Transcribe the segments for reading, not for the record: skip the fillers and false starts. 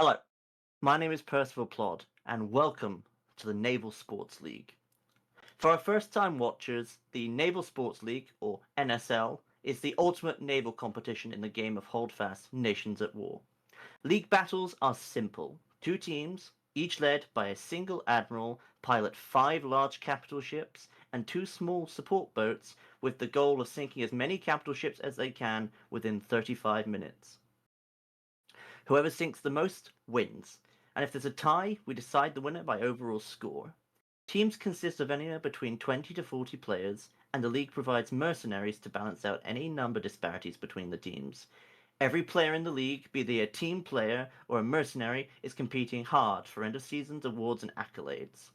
Hello, my name is Percival Plod, and welcome to the Naval Sports League. For our first time watchers, the Naval Sports League, or NSL, is the ultimate naval competition in the game of Holdfast Nations at War. League battles are simple. Two teams, each led by a single admiral, pilot 5 large capital ships and 2 small support boats with the goal of sinking as many capital ships as they can within 35 minutes. Whoever sinks the most wins, and if there's a tie, we decide the winner by overall score. Teams consist of anywhere between 20 to 40 players, and the league provides mercenaries to balance out any number disparities between the teams. Every player in the league, be they a team player or a mercenary, is competing hard for end of seasons awards and accolades.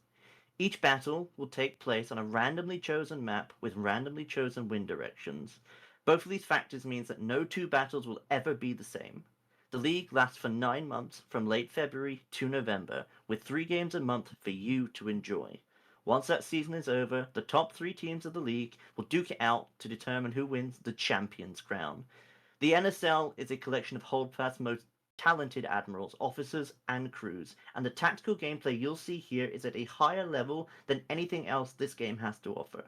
Each battle will take place on a randomly chosen map with randomly chosen wind directions. Both of these factors means that no two battles will ever be the same. The league lasts for 9 months from late February to November, with 3 games a month for you to enjoy. Once that season is over, the top 3 teams of the league will duke it out to determine who wins the champion's crown. The NSL is a collection of Holdfast's most talented admirals, officers, and crews, and the tactical gameplay you'll see here is at a higher level than anything else this game has to offer.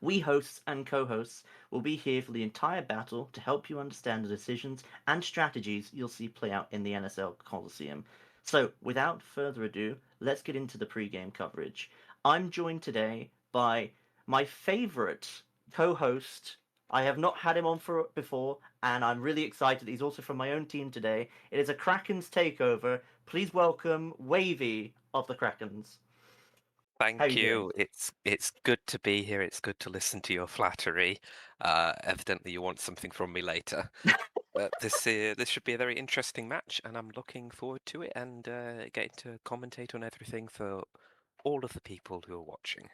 We hosts and co-hosts will be here for the entire battle to help you understand the decisions and strategies you'll see play out in the NSL Coliseum. So, without further ado, let's get into the pre-game coverage. I'm joined today by my favorite co-host. I have not had him on for before, and I'm really excited. He's also from my own team today. It is a Kraken's takeover. Please welcome Wavy of the Krakens. How Thank you doing? you. It's good to be here. It's good to listen to your flattery. Evidently, you want something from me later. But this should be a very interesting match, and I'm looking forward to it and getting to commentate on everything for all of the people who are watching.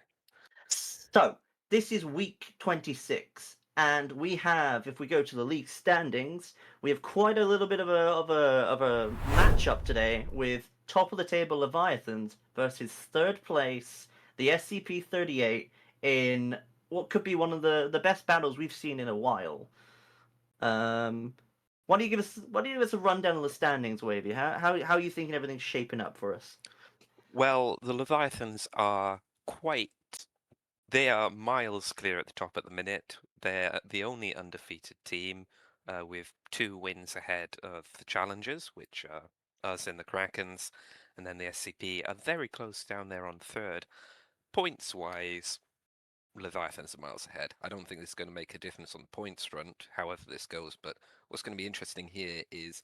So, this is week 26, and we have, if we go to the league standings, we have quite a little bit of a matchup today with top of the table Leviathans versus third place the SCP38 in what could be one of the best battles we've seen in a while. Um, why don't you give us a rundown of the standings, Wavy? How are you thinking everything's shaping up for us? Well, the Leviathans are they are miles clear at the top at the minute. They're the only undefeated team, with 2 wins ahead of the challengers, which are us and the Krakens, and then the SCP are very close down there on third. Points-wise, Leviathans are miles ahead. I don't think this is going to make a difference on the points front, however this goes, but what's going to be interesting here is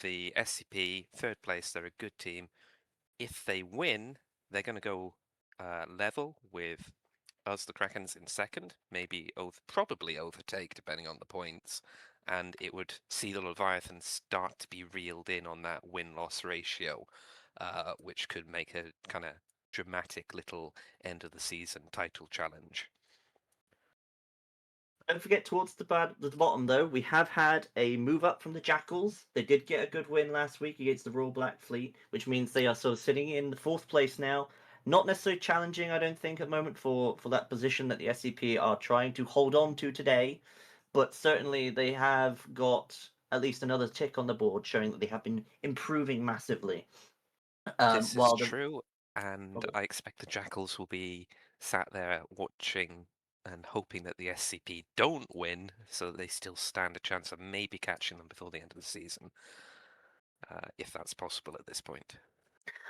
the SCP, third place, they're a good team. If they win, they're going to go level with us, the Krakens, in second, probably overtake depending on the points, and it would see the Leviathans start to be reeled in on that win-loss ratio, which could make a kind of dramatic little end of the season title challenge. Don't forget towards the bottom though, we have had a move up from the Jackals. They did get a good win last week against the Royal Black Fleet, which means they are sort of sitting in the 4th place now. Not necessarily challenging, I don't think, at the moment for that position that the SCP are trying to hold on to today, but certainly they have got at least another tick on the board, showing that they have been improving massively. This is While the true, and I expect the Jackals will be sat there watching and hoping that the SCP don't win, so that they still stand a chance of maybe catching them before the end of the season, if that's possible at this point.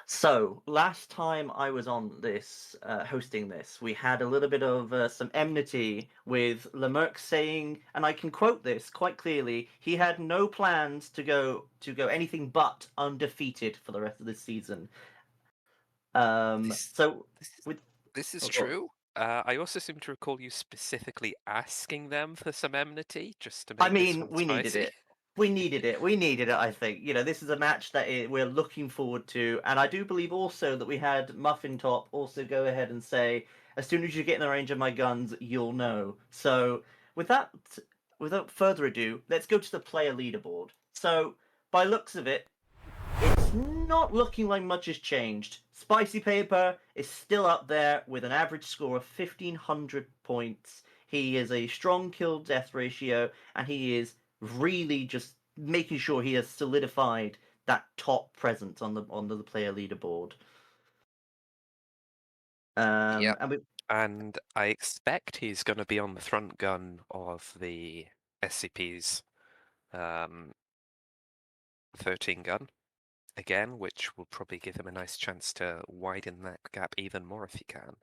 So, last time I was on this, hosting this, we had a little bit of some enmity with Lemerck saying, and I can quote this quite clearly, he had no plans to go anything but undefeated for the rest of this season. This So this is with this is oh, go on. true. I also seem to recall you specifically asking them for some enmity just to I make this mean, one we needed spicy. it. We needed it. We needed it, I think. This is a match that we're looking forward to. And I do believe also that we had Muffin Top also go ahead and say, as soon as you get in the range of my guns, you'll know. So, with that, without further ado, let's go to the player leaderboard. So, by looks of it, it's not looking like much has changed. Spicy Paper is still up there with an average score of 1,500 points. He is a strong kill death ratio, and he is really just making sure he has solidified that top presence on the player leaderboard. Yep. And we And I expect he's going to be on the front gun of the SCP's 13 gun again, which will probably give him a nice chance to widen that gap even more if he can.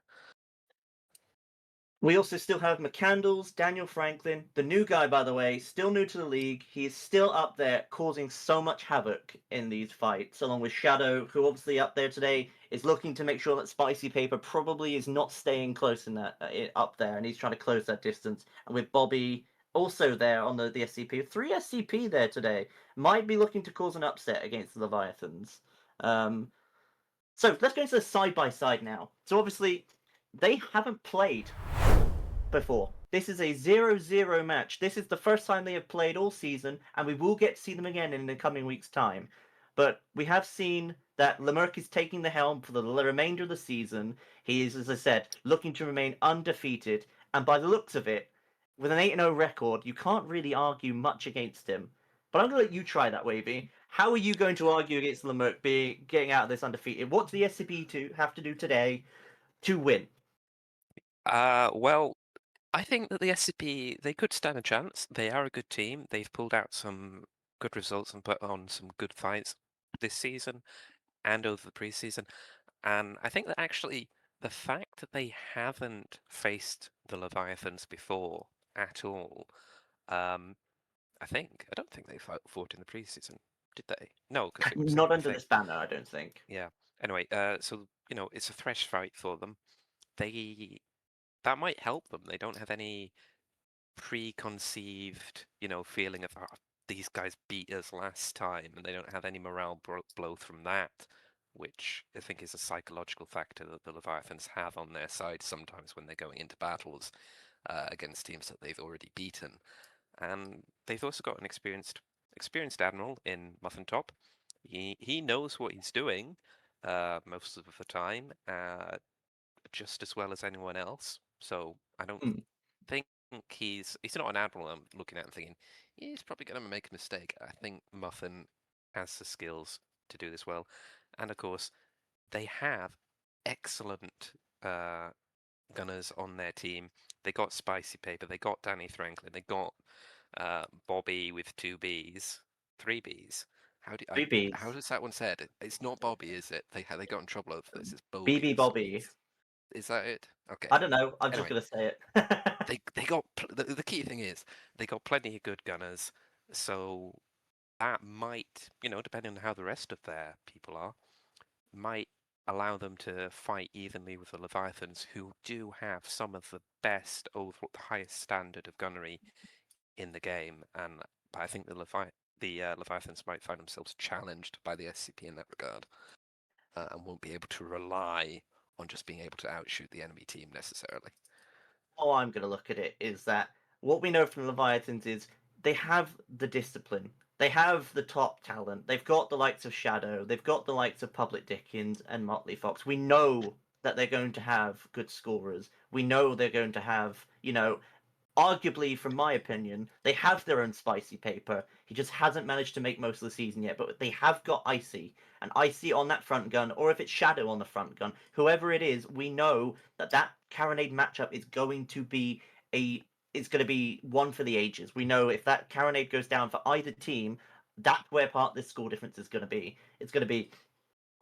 We also still have McCandles, Daniel Franklin, the new guy, by the way, still new to the league. He is still up there causing so much havoc in these fights, along with Shadow, who obviously up there today is looking to make sure that Spicy Paper probably is not staying close in that up there, and he's trying to close that distance. And with Bobby also there on the SCP, 3 SCP there today, might be looking to cause an upset against the Leviathans. So let's go into the side by side now. So obviously, they haven't played before. This is a 0-0 match. This is the first time they have played all season, and we will get to see them again in the coming week's time. But we have seen that Lemerck is taking the helm for the remainder of the season. He is, as I said, looking to remain undefeated, and by the looks of it, with an 8-0 record, you can't really argue much against him. But I'm going to let you try that, Wavy. How are you going to argue against Lemerck being getting out of this undefeated? What do the SCP have to do today to win? Well, I think that the SCP, they could stand a chance. They are a good team. They've pulled out some good results and put on some good fights this season and over the preseason. And I think that actually the fact that they haven't faced the Leviathans before at all, I don't think they fought in the preseason, did they? No, because it was Not in the under thing. this banner, I don't think. Yeah. Anyway, so it's a fresh fight for them. They that might help them. They don't have any preconceived, feeling of these guys beat us last time, and they don't have any morale blow from that, which I think is a psychological factor that the Leviathans have on their side sometimes when they're going into battles against teams that they've already beaten. And they've also got an experienced admiral in Muffin Top. He knows what he's doing most of the time, just as well as anyone else. So I don't Hmm. think he's not an admiral I'm looking at and thinking he's probably going to make a mistake. I think Muffin has the skills to do this well, and of course they have excellent gunners on their team. They got Spicy Paper, they got Danny Franklin, they got Bobby with 2 Bs, 3 Bs. Three How Bs. does that one said? It's not Bobby, is it? They got in trouble over this. It's BB Bobies. Bobby. Is that it? Okay. I don't know. I'm just Anyway, gonna say it. they got the key thing is they got plenty of good gunners, so that might, depending on how the rest of their people are, might allow them to fight evenly with the Leviathans, who do have some of the best, over the highest standard of gunnery in the game. And but I think the Leviathans might find themselves challenged by the SCP in that regard, and won't be able to rely on just being able to outshoot the enemy team necessarily. How I'm gonna look at it is that what we know from Leviathans is they have the discipline. They have the top talent. They've got the likes of Shadow. They've got the likes of Public Dickens and Motley Fox. We know that they're going to have good scorers. We know they're going to have, arguably, from my opinion, they have their own Spicy Paper. He just hasn't managed to make most of the season yet, but they have got Icy. And Icy on that front gun, or if it's Shadow on the front gun, whoever it is, we know that that Carronade matchup is going to be it's going to be one for the ages. We know if that Carronade goes down for either team, that's where part of this score difference is going to be. It's going to be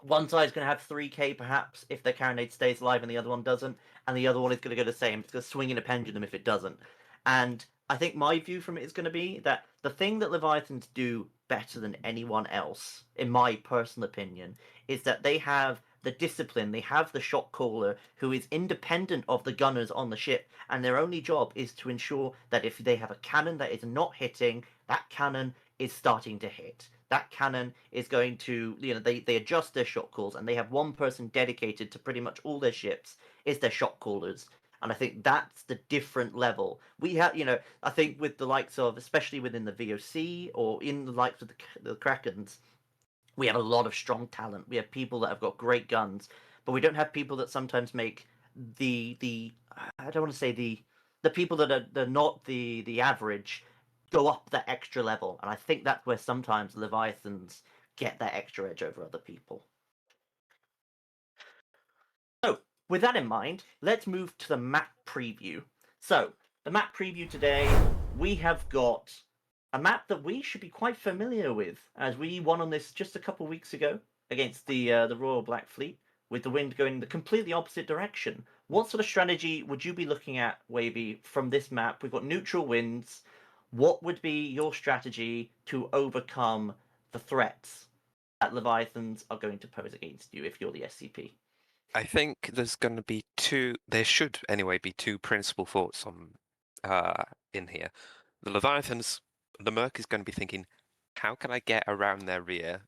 one side's going to have 3k perhaps if their Carronade stays alive and the other one doesn't, and the other one is going to go the same. It's going to swing in a pendulum if it doesn't. And I think my view from it is going to be that the thing that Leviathans do better than anyone else, in my personal opinion, is that they have the discipline, they have the shot caller who is independent of the gunners on the ship, and their only job is to ensure that if they have a cannon that is not hitting, that cannon is starting to hit. That cannon is going to, they adjust their shot calls, and they have one person dedicated to pretty much all their ships is their shot callers. And I think that's the different level. We have, I think with the likes of, especially within the VOC or in the likes of the Krakens, we have a lot of strong talent. We have people that have got great guns, but we don't have people that sometimes make the I don't want to say the people that are they're not the average go up that extra level. And I think that's where sometimes Leviathans get that extra edge over other people. So, with that in mind, let's move to the map preview. So, the map preview today, we have got a map that we should be quite familiar with, as we won on this just a couple of weeks ago against the Royal Black Fleet, with the wind going the completely opposite direction. What sort of strategy would you be looking at, Wavy, from this map? We've got neutral winds. What would be your strategy to overcome the threats that Leviathans are going to pose against you if you're the SCP? I think there's going to be there should anyway be two principal thoughts on in here. The Leviathans, the Merc is going to be thinking, how can I get around their rear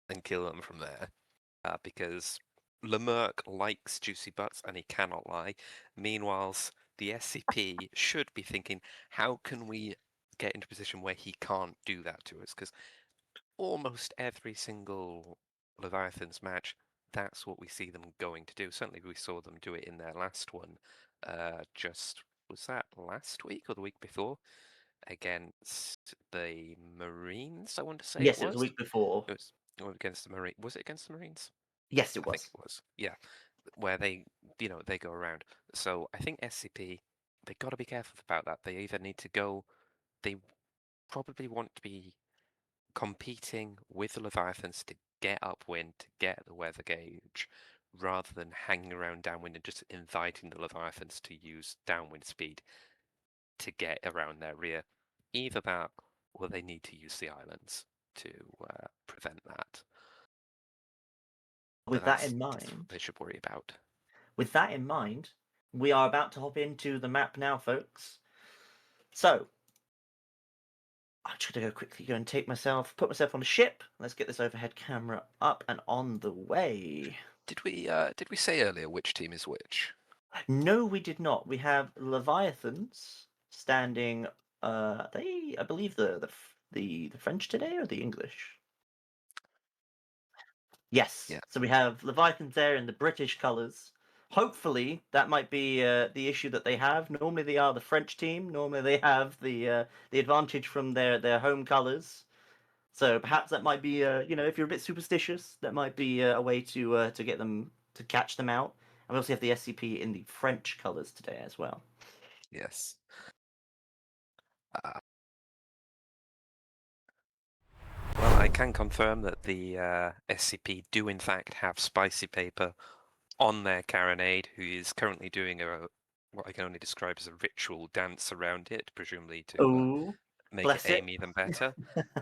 and kill them from there? Because Lemerc likes juicy butts and he cannot lie. Meanwhile, the SCP should be thinking, how can we get into a position where he can't do that to us? Because almost every single Leviathans match, that's what we see them going to do. Certainly, we saw them do it in their last one. Was that last week or the week before against the Marines? I want to say it Yes, it was a was. week before. It was against the Marine. Was it against the Marines? Yes, it I think was. it was. Yeah, where they go around. So I think SCP, they got to be careful about that. They either need to go. They probably want to be competing with the Leviathans to get upwind, to get the weather gauge, rather than hanging around downwind and just inviting the Leviathans to use downwind speed to get around their rear. Either that, or they need to use the islands to prevent that. But With that in that's what mind, they should worry about. we are about to hop into the map now, folks. So, I'm just gonna go and put myself on a ship. Let's get this overhead camera up and on the way. Did we say earlier which team is which? No, we did not. We have Leviathans standing. I believe the French today or the English. Yes. Yeah. So we have Leviathans there in the British colours. Hopefully, that might be the issue that they have. Normally, they are the French team. Normally, they have the advantage from their home colours. So perhaps that might be if you're a bit superstitious, that might be a way to get them to catch them out. And we also have the SCP in the French colours today as well. Yes. Uh, well, I can confirm that the SCP do in fact have spicy paper on their carronade, who is currently doing what I can only describe as a ritual dance around it, presumably to Oh, make it bless it. aim even better.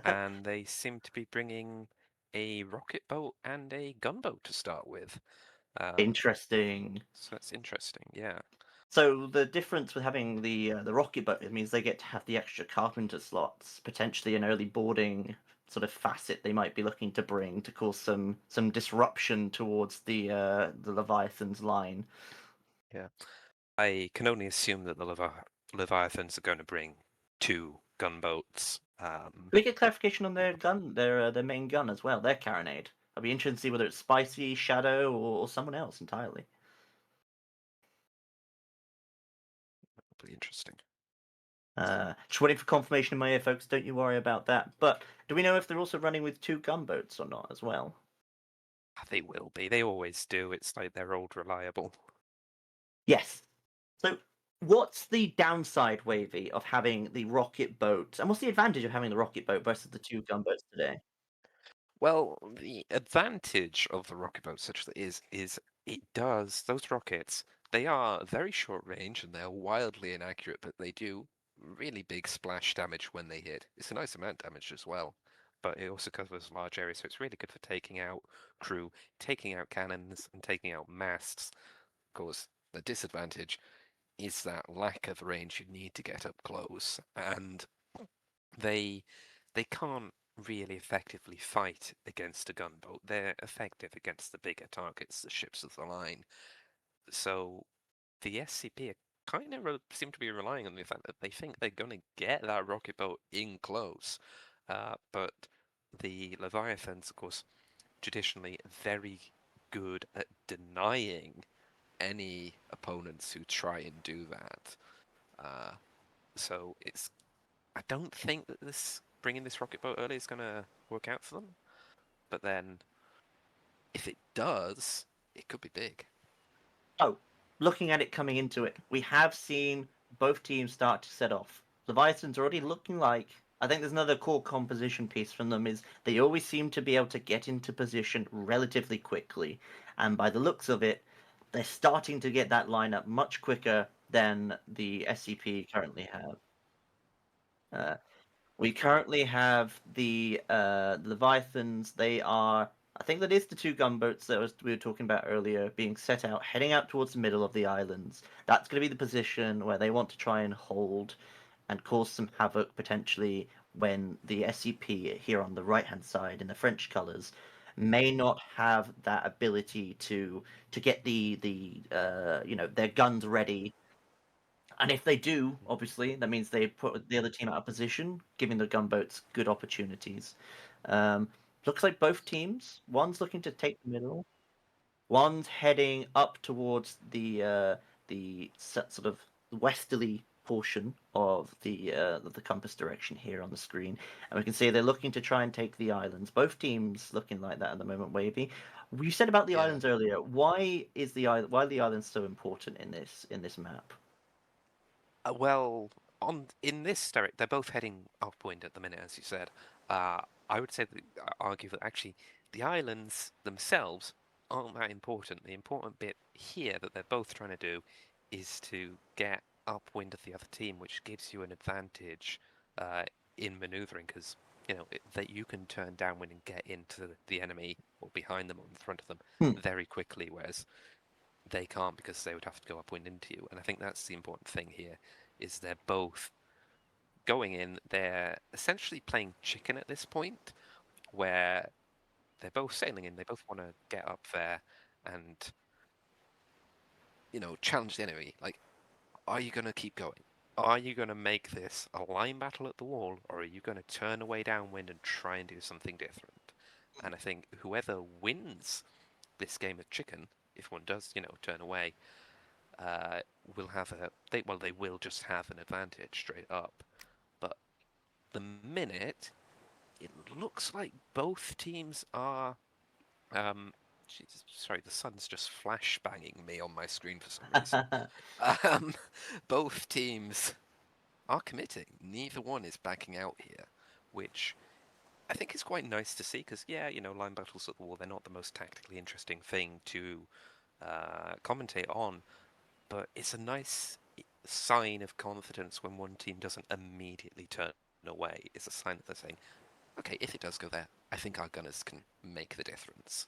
And they seem to be bringing a rocket boat and a gunboat to start with. Interesting. So that's interesting. Yeah. So the difference with having the rocket boat, it means they get to have the extra carpenter slots, potentially an early boarding sort of facet they might be looking to bring to cause some disruption towards the Leviathan's line. Yeah. I can only assume that the Leviathans are going to bring two gunboats. Can we get clarification on their gun, their main gun as well, their carronade? I'd be interested to see whether it's Spicy, Shadow, or someone else entirely. Pretty interesting. Just waiting for confirmation in my ear, folks. Don't you worry about that. But do we know if they're also running with two gunboats or not as well? They will be. They always do. It's like they're old reliable. Yes. So, what's the downside, Wavy, of having the rocket boat? And what's the advantage of having the rocket boat versus the two gunboats today? Well, the advantage of the rocket boat such that is those rockets, they are very short range and they're wildly inaccurate, but they do really big splash damage when they hit. It's a nice amount of damage as well, but it also covers large areas, so it's really good for taking out crew, taking out cannons, and taking out masts. Of course, the disadvantage is that lack of range you need to get up close, and they they can't really effectively fight against a gunboat. They're effective against the bigger targets, the ships of the line. So the SCP kind of seem to be relying on the fact that they think they're going to get that rocket boat in close. But the Leviathans, of course, traditionally very good at denying any opponents who try and do that. Uh, so I don't think that this bringing this rocket boat early is going to work out for them. but then if it does, it could be big. Oh, looking at it coming into it, we have seen both teams start to set off. Leviathan's already looking like. I think there's another core composition piece from them is they always seem to be able to get into position relatively quickly, and by the looks of it, they're starting to get that lineup much quicker than the SCP currently have. Uh, we currently have the Leviathans. They are, I think that is the two gunboats that we were talking about earlier, being set out, heading out towards the middle of the islands. That's going to be the position where they want to try and hold and cause some havoc potentially when the SCP here on the right-hand side in the French colours may not have that ability to get the their guns ready, and if they do, obviously, that means they put the other team out of position, giving the gunboats good opportunities. Um, Looks like both teams. One's looking to take the middle. One's heading up towards sort of westerly portion of the compass direction here on the screen, and we can see they're looking to try and take the islands. Both teams looking like that at the moment. Wavy, you said about the Yeah. islands earlier. Why are the islands so important in this map? Well, on in this direct, they're both heading upwind at the minute, as you said. Uh, I would say that argue that actually the islands themselves aren't that important. The important bit here that they're both trying to do is to get upwind of the other team, which gives you an advantage uh, in maneuvering because that you can turn downwind and get into the enemy or behind them or in front of them Hmm. very quickly, whereas they can't because they would have to go upwind into you. And I think that's the important thing here is they're both going in. They're essentially playing chicken at this point, where they're both sailing in. They both want to get up there and challenge the enemy. Like, are you going to keep going? Are you going to make this a line battle at the wall, or are you going to turn away downwind and try and do something different? And I think whoever wins this game of chicken, if one does, turn away, uh, will have they will just have an advantage straight up. But the minute it looks like both teams are Jesus, sorry, the sun's just flash banging me on my screen for some reason. Um, both teams are committing. Neither one is backing out here, which I think is quite nice to see because, yeah, line battles at the wall, they're not the most tactically interesting thing to commentate on, but it's a nice sign of confidence when one team doesn't immediately turn away. It's a sign that they're saying, okay, if it does go there, I think our gunners can make the difference.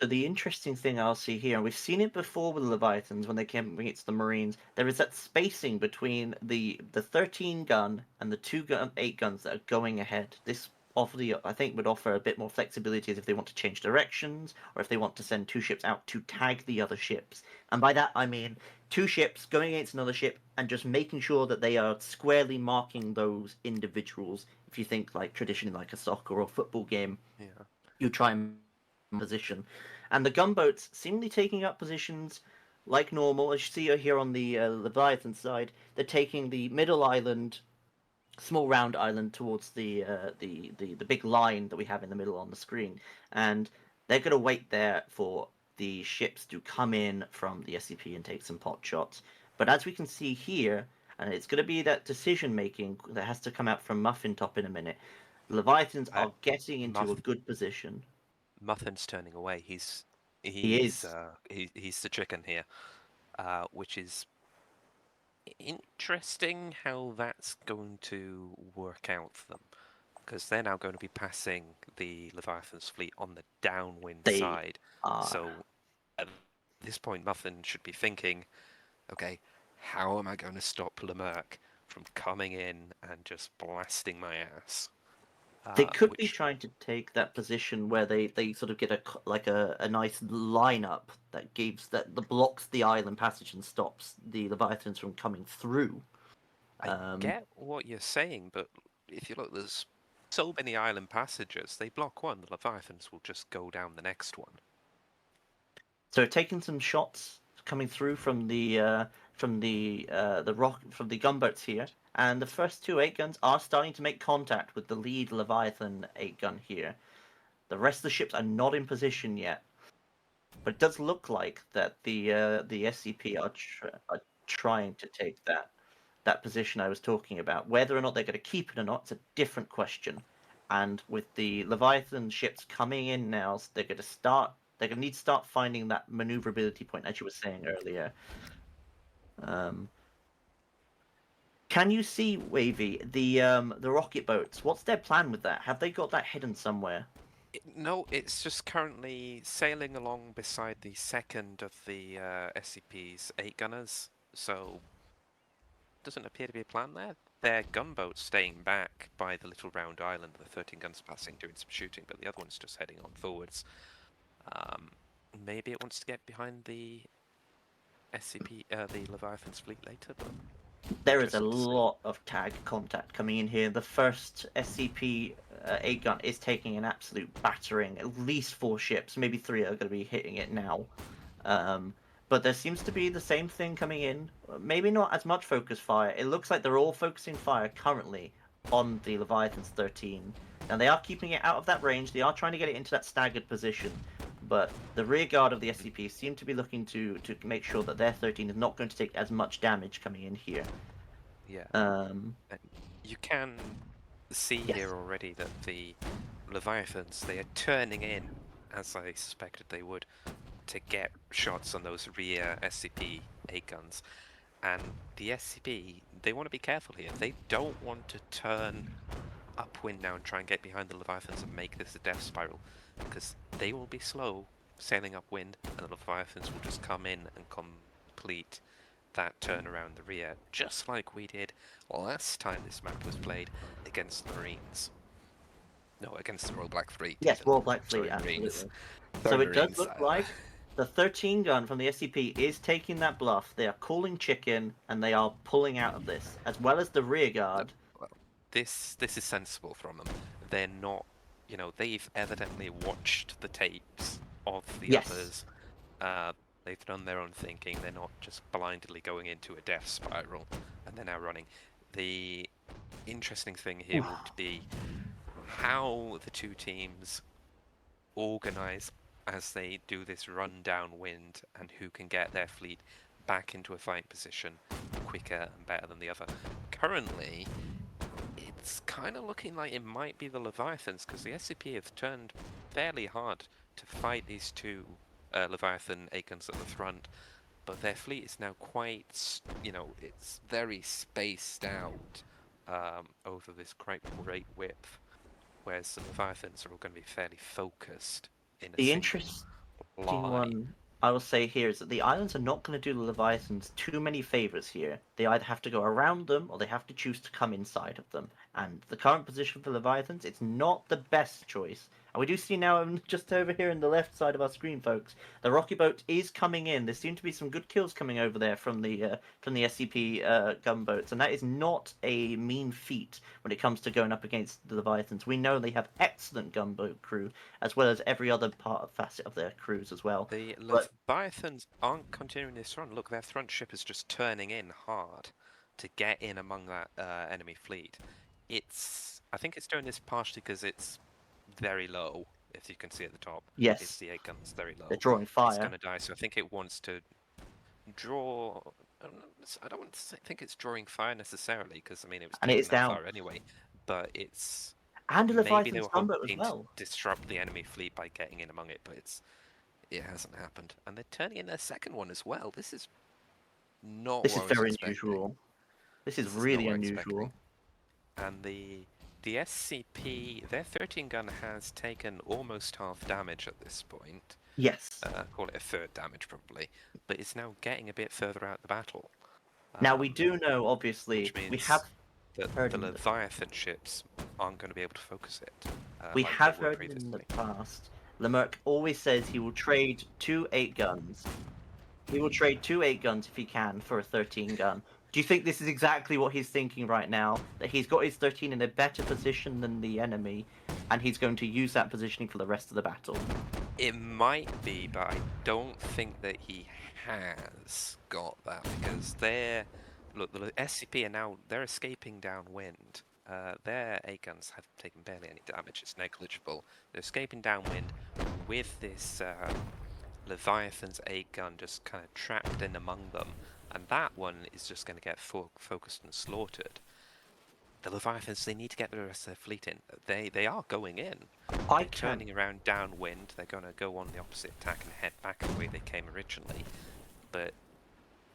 The interesting thing I'll see here, and we've seen it before with the Leviathans when they came against the Marines, there is that spacing between the 13 gun and the 8 guns that are going ahead. This I think would offer a bit more flexibility if they want to change directions or if they want to send two ships out to tag the other ships. And by that I mean two ships going against another ship and just making sure that they are squarely marking those individuals. If you think like traditionally like a soccer or football game, Yeah. you try and position. And the gunboats seemingly taking up positions like normal. As you see here on the Leviathan side, they're taking the middle island, small round island, towards the big line that we have in the middle on the screen, and they're going to wait there for the ships to come in from the SCP and take some pot shots. But as we can see here, and it's going to be that decision making that has to come out from Muffin Top in a minute. Leviathans Uh, are getting into a Muff good position. Muffin's turning away. He is. He's the chicken here, which is interesting how that's going to work out for them because they're now going to be passing the Leviathan's fleet on the downwind They side. are. So at this point, Muffin should be thinking, okay, how am I going to stop Lemerck from coming in and just blasting my ass? They could be Which trying to take that position where they sort of get a nice lineup that blocks the island passage and stops the Leviathans from coming through. I Um, get what you're saying, but if you look, there's so many island passages. They block one, the Leviathans will just go down the next one. so taking some shots coming through from the gunboats here, and the first two 8 guns are starting to make contact with the lead Leviathan 8 gun here. The rest of the ships are not in position yet, but it does look like that the SCP are trying to take that position I was talking about. Whether or not they're going to keep it or not, it's a different question. And with the Leviathan ships coming in now, they're going to start. They're going to need to start finding that maneuverability point, as you were saying earlier. Can you see, Wavy, the rocket boats? What's their plan with that? Have they got that hidden somewhere? No, it's just currently sailing along beside the second of the SCP's 8 gunners, so doesn't appear to be a plan there. Their gunboat's staying back by the little round island, the 13 guns passing, doing some shooting, but the other one's just heading on forwards. Maybe it wants to get behind the SCP, the Leviathan's fleet later, but There is a interesting to see. lot of tag contact coming in here. The first SCP 8 gun is taking an absolute battering. At least 4 ships, maybe 3 are going to be hitting it now. But there seems to be the same thing coming in. Maybe not as much focus fire. It looks like they're all focusing fire currently on the Leviathan's 13. Now they are keeping it out of that range. They are trying to get it into that staggered position. But the rear guard of the SCP seem to be looking to make sure that their 13 is not going to take as much damage coming in here. Yeah. Um, You can see yes. here already that the Leviathans, they are turning in, as I suspected they would, to get shots on those rear SCP-8 guns. And the SCP, they want to be careful here. They don't want to turn upwind now and try and get behind the Leviathans and make this a death spiral, because they will be slow sailing upwind, and the Leviathans will just come in and complete that turn around the rear, just like we did last time this map was played against the Marines. No, against the Royal Black Fleet. Yes, Even. Royal Black Fleet, Sorry, Marines. absolutely. Sorry, So it does Marines. look like the 13 gun from the SCP is taking that bluff. They are calling chicken and they are pulling out of this, as well as the rear guard. Well, this is sensible from them. They're not, they've evidently watched the tapes of the Yes. others. They've done their own thinking. They're not just blindly going into a death spiral and they're now running. The interesting thing here would be how the two teams organize as they do this run downwind and who can get their fleet back into a fight position quicker and better than the other. Currently, it's kind of looking like it might be the Leviathans, because the SCP have turned fairly hard to fight these two Leviathan 8 guns at the front, but their fleet is now quite, it's very spaced out over this quite great width, whereas the Leviathans are all going to be fairly focused in a The single interesting line. one I will say here is that the islands are not going to do the Leviathans too many favors here. They either have to go around them or they have to choose to come inside of them. And the current position for Leviathans, it's not the best choice. And we do see now, just over here in the left side of our screen, folks, the rocket boat is coming in. There seem to be some good kills coming over there from the SCP gunboats, and that is not a mean feat when it comes to going up against the Leviathans. We know they have excellent gunboat crew, as well as every other facet of their crews as well. The But Leviathans aren't continuing this run. Look, their front ship is just turning in hard to get in among that enemy fleet. I think it's doing this partially because it's very low, if you can see at the top. yes, It's the 8 guns, very low. they're drawing It's fire. going to die, so I think it wants to draw... I don't think it's drawing fire necessarily, because, I mean, it was And it taking is that down. far anyway, but it's... And a Maybe they Leviathan's were gunboat as hoping well. to disrupt the enemy fleet by getting in among it, but it hasn't happened. And they're turning in their second one as well. This is not This what is I was very expecting. unusual. This is This is not really what I was expecting. unusual. And the SCP, their 13 gun has taken almost half damage at this point. Yes. Call it a third damage probably, but it's now getting a bit further out the battle. Now we do know, obviously, Which means we have that heard the in the, Leviathan ships aren't going to be able to focus it. we Like they have were heard in the previously. past. Lemerck always says he will trade 2 8 guns. He will trade 2 8 guns if he can for a 13 gun. Do you think this is exactly what he's thinking right now? That he's got his 13 in a better position than the enemy, and he's going to use that positioning for the rest of the battle? It might be, but I don't think that he has got that, because the SCP are now, they're escaping downwind. their 8 guns have taken barely any damage. It's negligible. They're escaping downwind with this Leviathan's 8 gun just kind of trapped in among them, and that one is just going to get focused and slaughtered. The Leviathans, they need to get the rest of their fleet in. They are going in. I They're can turning around downwind. They're going to go on the opposite tack and head back the way they came originally. But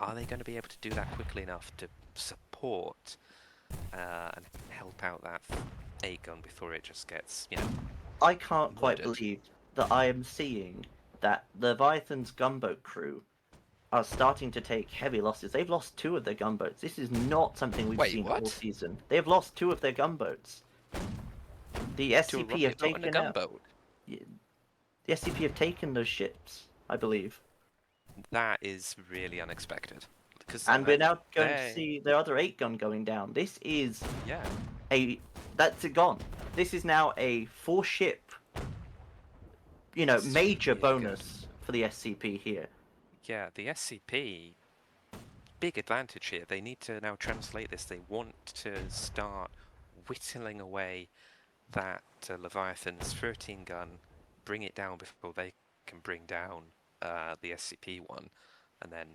are they going to be able to do that quickly enough to support and help out that 8 gun before it just gets, I can't quite murdered? believe that I am seeing that the Leviathan's gunboat crew are starting to take heavy losses. They've lost 2 of their gunboats. This is not something we've Wait, seen all what? season. They've lost 2 of their gunboats. The To a SCP have rocket boat and a taken out. gunboat? The SCP have taken those ships, I believe. That is really unexpected. Because And we're now going to they, see their other 8 gun going down. This is yeah, that's it gone. This is now a 4-ship, This is major really bonus for the SCP here. yeah, the SCP, big advantage here. They need to now translate this. They want to start whittling away that Leviathan's 13 gun, bring it down before they can bring down the SCP one, and then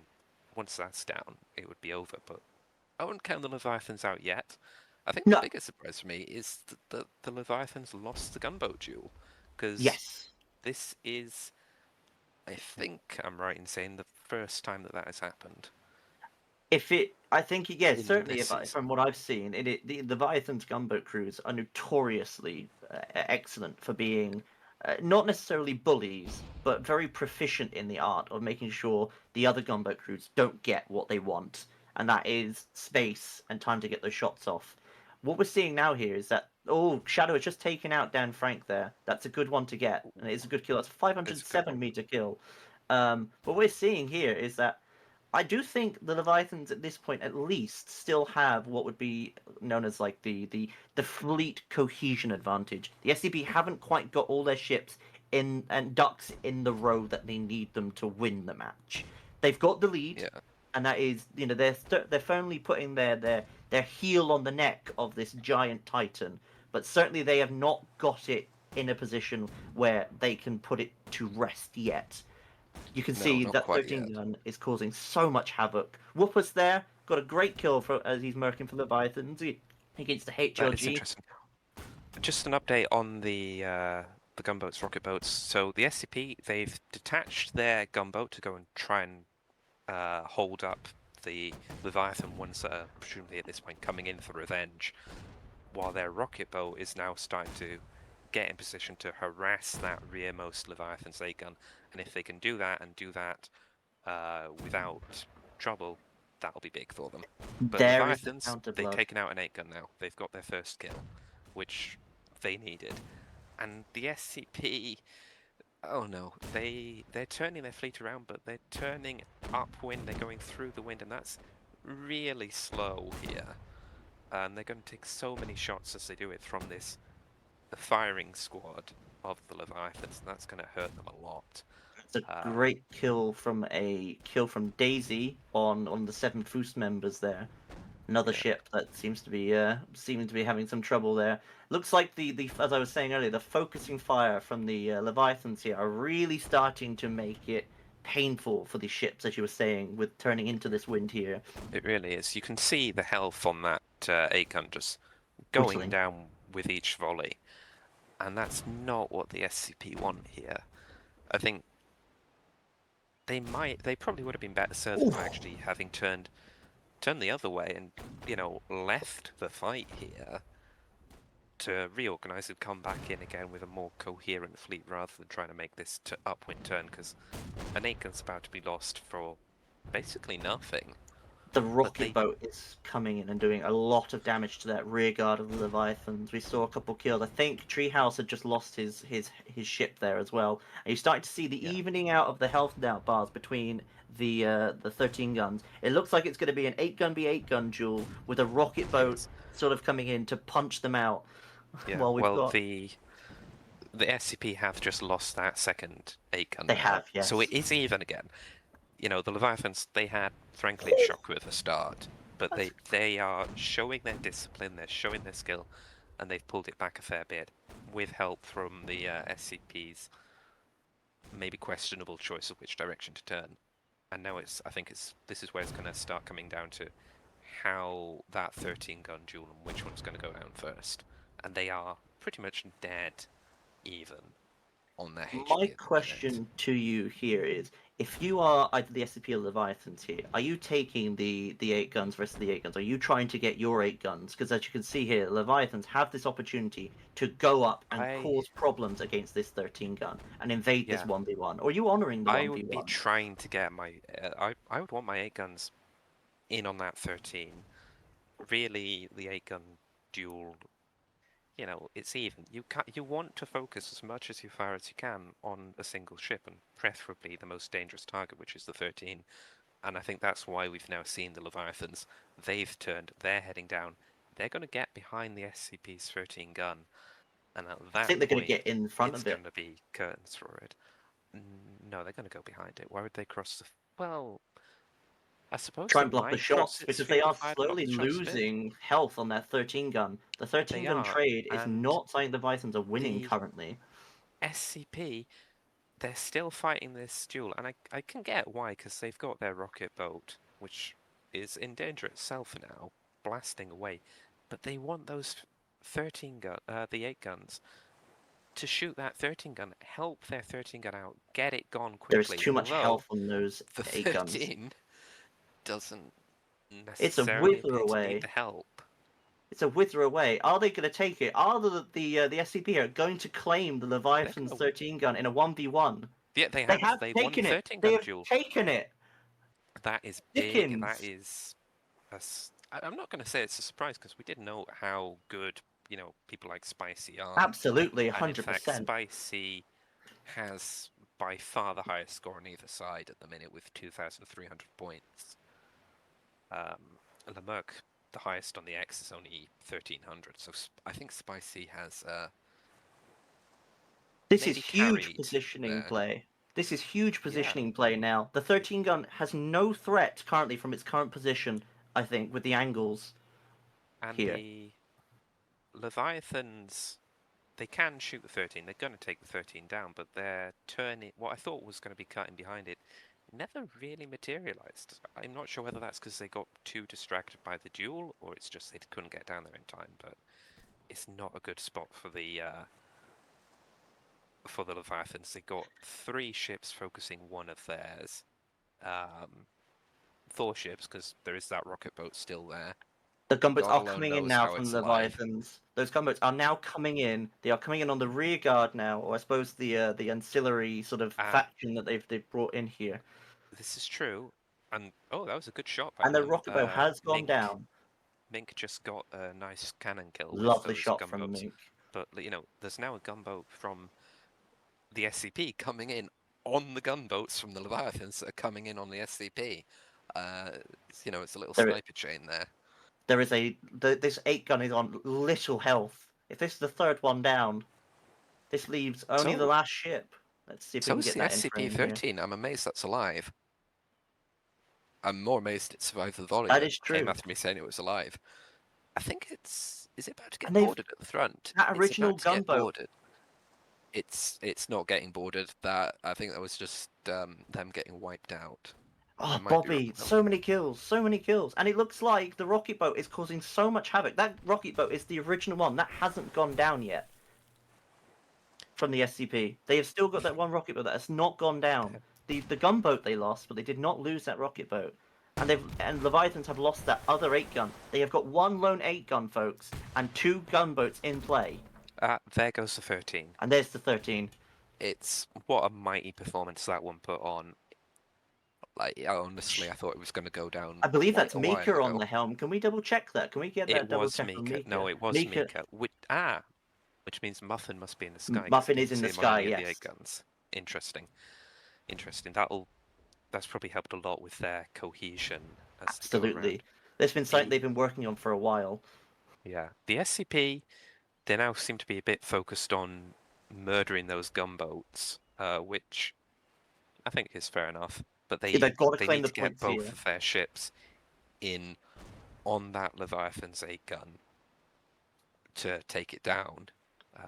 once that's down, it would be over. But I wouldn't count the Leviathans out yet. I think the No, biggest surprise for me is that the Leviathans lost the gunboat duel, because yes. this is, I think I'm right in saying, the first time that has happened I think, yeah, in certainly this if season. from what I've seen, the Leviathan's gunboat crews are notoriously excellent for being not necessarily bullies, but very proficient in the art of making sure the other gunboat crews don't get what they want, and that is space and time to get those shots off. What we're seeing now here is that Shadow has just taken out Dan Frank there. That's a good one to get, and it's a good kill. That's a It's a good 507 one. meter kill. What we're seeing here is that I do think the Leviathans at this point at least still have what would be known as like the fleet cohesion advantage. The SCP haven't quite got all their ships in and ducks in the row that they need them to win the match. They've got the lead, Yeah, and that is they're firmly putting their heel on the neck of this giant titan. But certainly they have not got it in a position where they can put it to rest yet. You can no, see not that quite 13 yet. gun is causing so much havoc. Whooper's there, got a great kill as he's murking for Leviathans against the That is HLG. interesting. Just an update on the gunboats, rocket boats. So the SCP, they've detached their gunboat to go and try and hold up the Leviathan ones that are presumably at this point coming in for revenge, while their rocket boat is now starting to get in position to harass that rearmost Leviathan's 8 gun. And if they can do that and do that without trouble, that'll be big for them. But There is the Leviathans, counter they've blood. taken out an 8 gun now. They've got their first kill, which they needed. And the SCP, oh no, they're turning their fleet around, but they're turning upwind. They're going through the wind, and that's really slow here. And they're going to take so many shots as they do it from the firing squad of the Leviathans, and that's going to hurt them a lot. It's a great kill from Daisy on the 7 Foos members there. Another Yeah. ship that seems to be having some trouble there. Looks like the as I was saying earlier, the focusing fire from the Leviathans here are really starting to make it painful for the ships, as you were saying, with turning into this wind here. It really is. You can see the health on that 8 gun just going Whittling. down with each volley, and that's not what the SCP want here. I think they probably would have been better served Ooh. from actually having turned the other way and, left the fight here to reorganize and come back in again with a more coherent fleet rather than trying to make this upwind turn, because an 8 gun's about to be lost for basically nothing. The But rocket boat is coming in and doing a lot of damage to that rear guard of the Leviathans. We saw a couple killed. I think Treehouse had just lost his ship there as well. And you're starting to see the yeah, evening out of the health bars between the 13 guns. It looks like it's going to be an 8 gun v 8 gun duel with a rocket boat yes. sort of coming in to punch them out. Yeah, Well, we've got the SCP have just lost that second 8 gun they now, have, yes. so it is even again. The Leviathans, they had frankly a shocker at the start. But they are showing their discipline, they're showing their skill, and they've pulled it back a fair bit with help from the SCP's maybe questionable choice of which direction to turn. And now I think this is where it's going to start coming down to how that 13 gun duel and which one's going to go down first. And they are pretty much dead even on their HP My at the minute. question to you here is, if you are either the SCP or Leviathans here, are you taking the 8 guns versus the 8 guns? Are you trying to get your 8 guns? Because as you can see here, Leviathans have this opportunity to go up and cause problems against this 13 gun and invade this Yeah, 1v1. Or are you honouring the I would be 1v1? trying to get my. I would want my 8 guns in on that 13. Really, the 8 gun duel, it's even. You want to focus as much as you far as you can on a single ship, and preferably the most dangerous target, which is the 13. And I think that's why we've now seen the Leviathans. They've turned. They're heading down. They're going to get behind the SCP's 13 gun, and at I that think they're going to point, get in front it's of it. going to be curtains for it. No, they're going to go behind it. Why would they cross the? Well, I suppose Try they and block the might cross shots its because they field are of fire to block slowly the shots of it. losing health on that 13 gun. The 13 They gun are, trade is and not something the Leviathans are winning the currently. SCP, they're still fighting this duel, and I can get why, because they've got their rocket boat, which is in danger itself now, blasting away. But they want those 13 gun, the 8 guns, to shoot that 13 gun, help their 13 gun out, get it gone There is quickly. too much Although health on those the 8 guns. 13 doesn't It's a necessarily wither appear to need away. the help. It's a wither away. Are they going to take it? Are the SCP are going to claim the They're Leviathan's gonna, 13 gun in a 1v1? yeah, they They have. have They won the taken it. 13 They gun have duel. taken it. That is big. That Dickens. is. I'm not going to say it's a surprise because we didn't know how good people like Spicy are, Absolutely, and in fact, 100%. Spicy has by far the highest score on either side at the minute with 2,300 points. Lamerck, the highest on the X, is only 1,300. So I think Spicy has This is maybe huge carried positioning there. play. This is huge Yeah, positioning play now. The 13 gun has no threat currently from its current position, I think, with the angles and here. the Leviathans, they can shoot the 13. They're going to take the 13 down, but they're turning. What I thought was going to be cutting behind it never really materialized. I'm not sure whether that's because they got too distracted by the duel, or it's just they couldn't get down there in time. But it's not a good spot for the Leviathans. They got 3 ships focusing one of theirs. Thor ships, because there is that rocket boat still there. The gunboats God are alone coming in knows now how from it's the alive. Leviathans. Those gunboats are now coming in. They are coming in on the rear guard now, or I suppose the ancillary sort of Ah, faction that they've brought in here. this is true. And oh, that was a good shot by And the them. rocket boat has gone down. Mink just got a nice cannon kill with Lovely those shot from gunboats. Mink. But there's now a gunboat from the SCP coming in on the gunboats from the Leviathans that are coming in on the SCP. It's a little There, sniper chain there. there is this 8 gun is on little health. If this is the third one down, this leaves only the So, last ship. Let's see if we so can is get the that in frame here. SCP-13. I'm amazed that's alive. I'm more amazed it survived the volley That that is came true. after me saying it was alive. I think is it about to And get they've boarded at the front? that It's original about to get gunboat. boarded. It's not getting boarded. That I think that was just them getting wiped out. I Oh, might be wrong. Bobby, No, so many kills, so many kills. And it looks like the rocket boat is causing so much havoc. That rocket boat is the original one. That hasn't gone down yet from the SCP. They have still got that one rocket boat that has not gone down. The gunboat they lost, but they did not lose that rocket boat. And Leviathans have lost that other 8 gun. They have got one lone 8 gun, folks, and 2 gunboats in play. there goes the 13. And there's the 13. It's what a mighty performance that one put on. Like honestly, I thought it was going to go down I believe quite that's a while Mika on ago. the helm. Can we double check that? Can we get It that double was check on Mika. Mika? No, it was Mika, Mika. Which means Muffin must be in the sky because I Muffin is didn't in see the him on sky, any of the yes. 8 guns. Interesting. That's probably helped a lot with their cohesion as they go Absolutely. around. There's been something they've been working on for a while. Yeah, the SCP, they now seem to be a bit focused on murdering those gunboats, which I think is fair enough. But Yeah, they've got to they claim need the to get points both here. of their ships in on that Leviathan's 8 gun to take it down.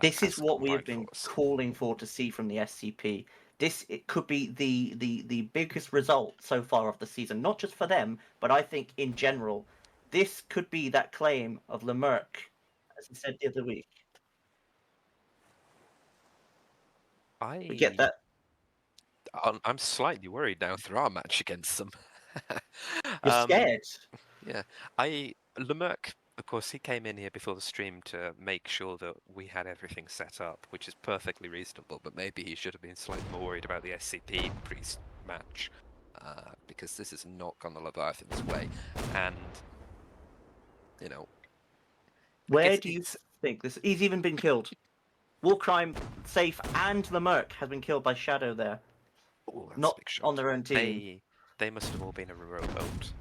This is As a what we have combined been force. calling for to see from the SCP. It could be the biggest result so far of the season, not just for them, but I think in general. This could be that claim of Lemerck, as he said the other week. We get that. I'm slightly worried now through our match against them. You're scared. Yeah, Lemerck, of course, he came in here before the stream to make sure that we had everything set up, which is perfectly reasonable. But maybe he should have been slightly more worried about the SCP pre-match, because this has not gone the Leviathan's way, and you know, I Where guess do you it's. think this? He's even been killed. Warcrime, Safe, and Lemerck has been killed by Shadow there, Oh, that's a not big shot. on their own team. They must have all been a rowboat,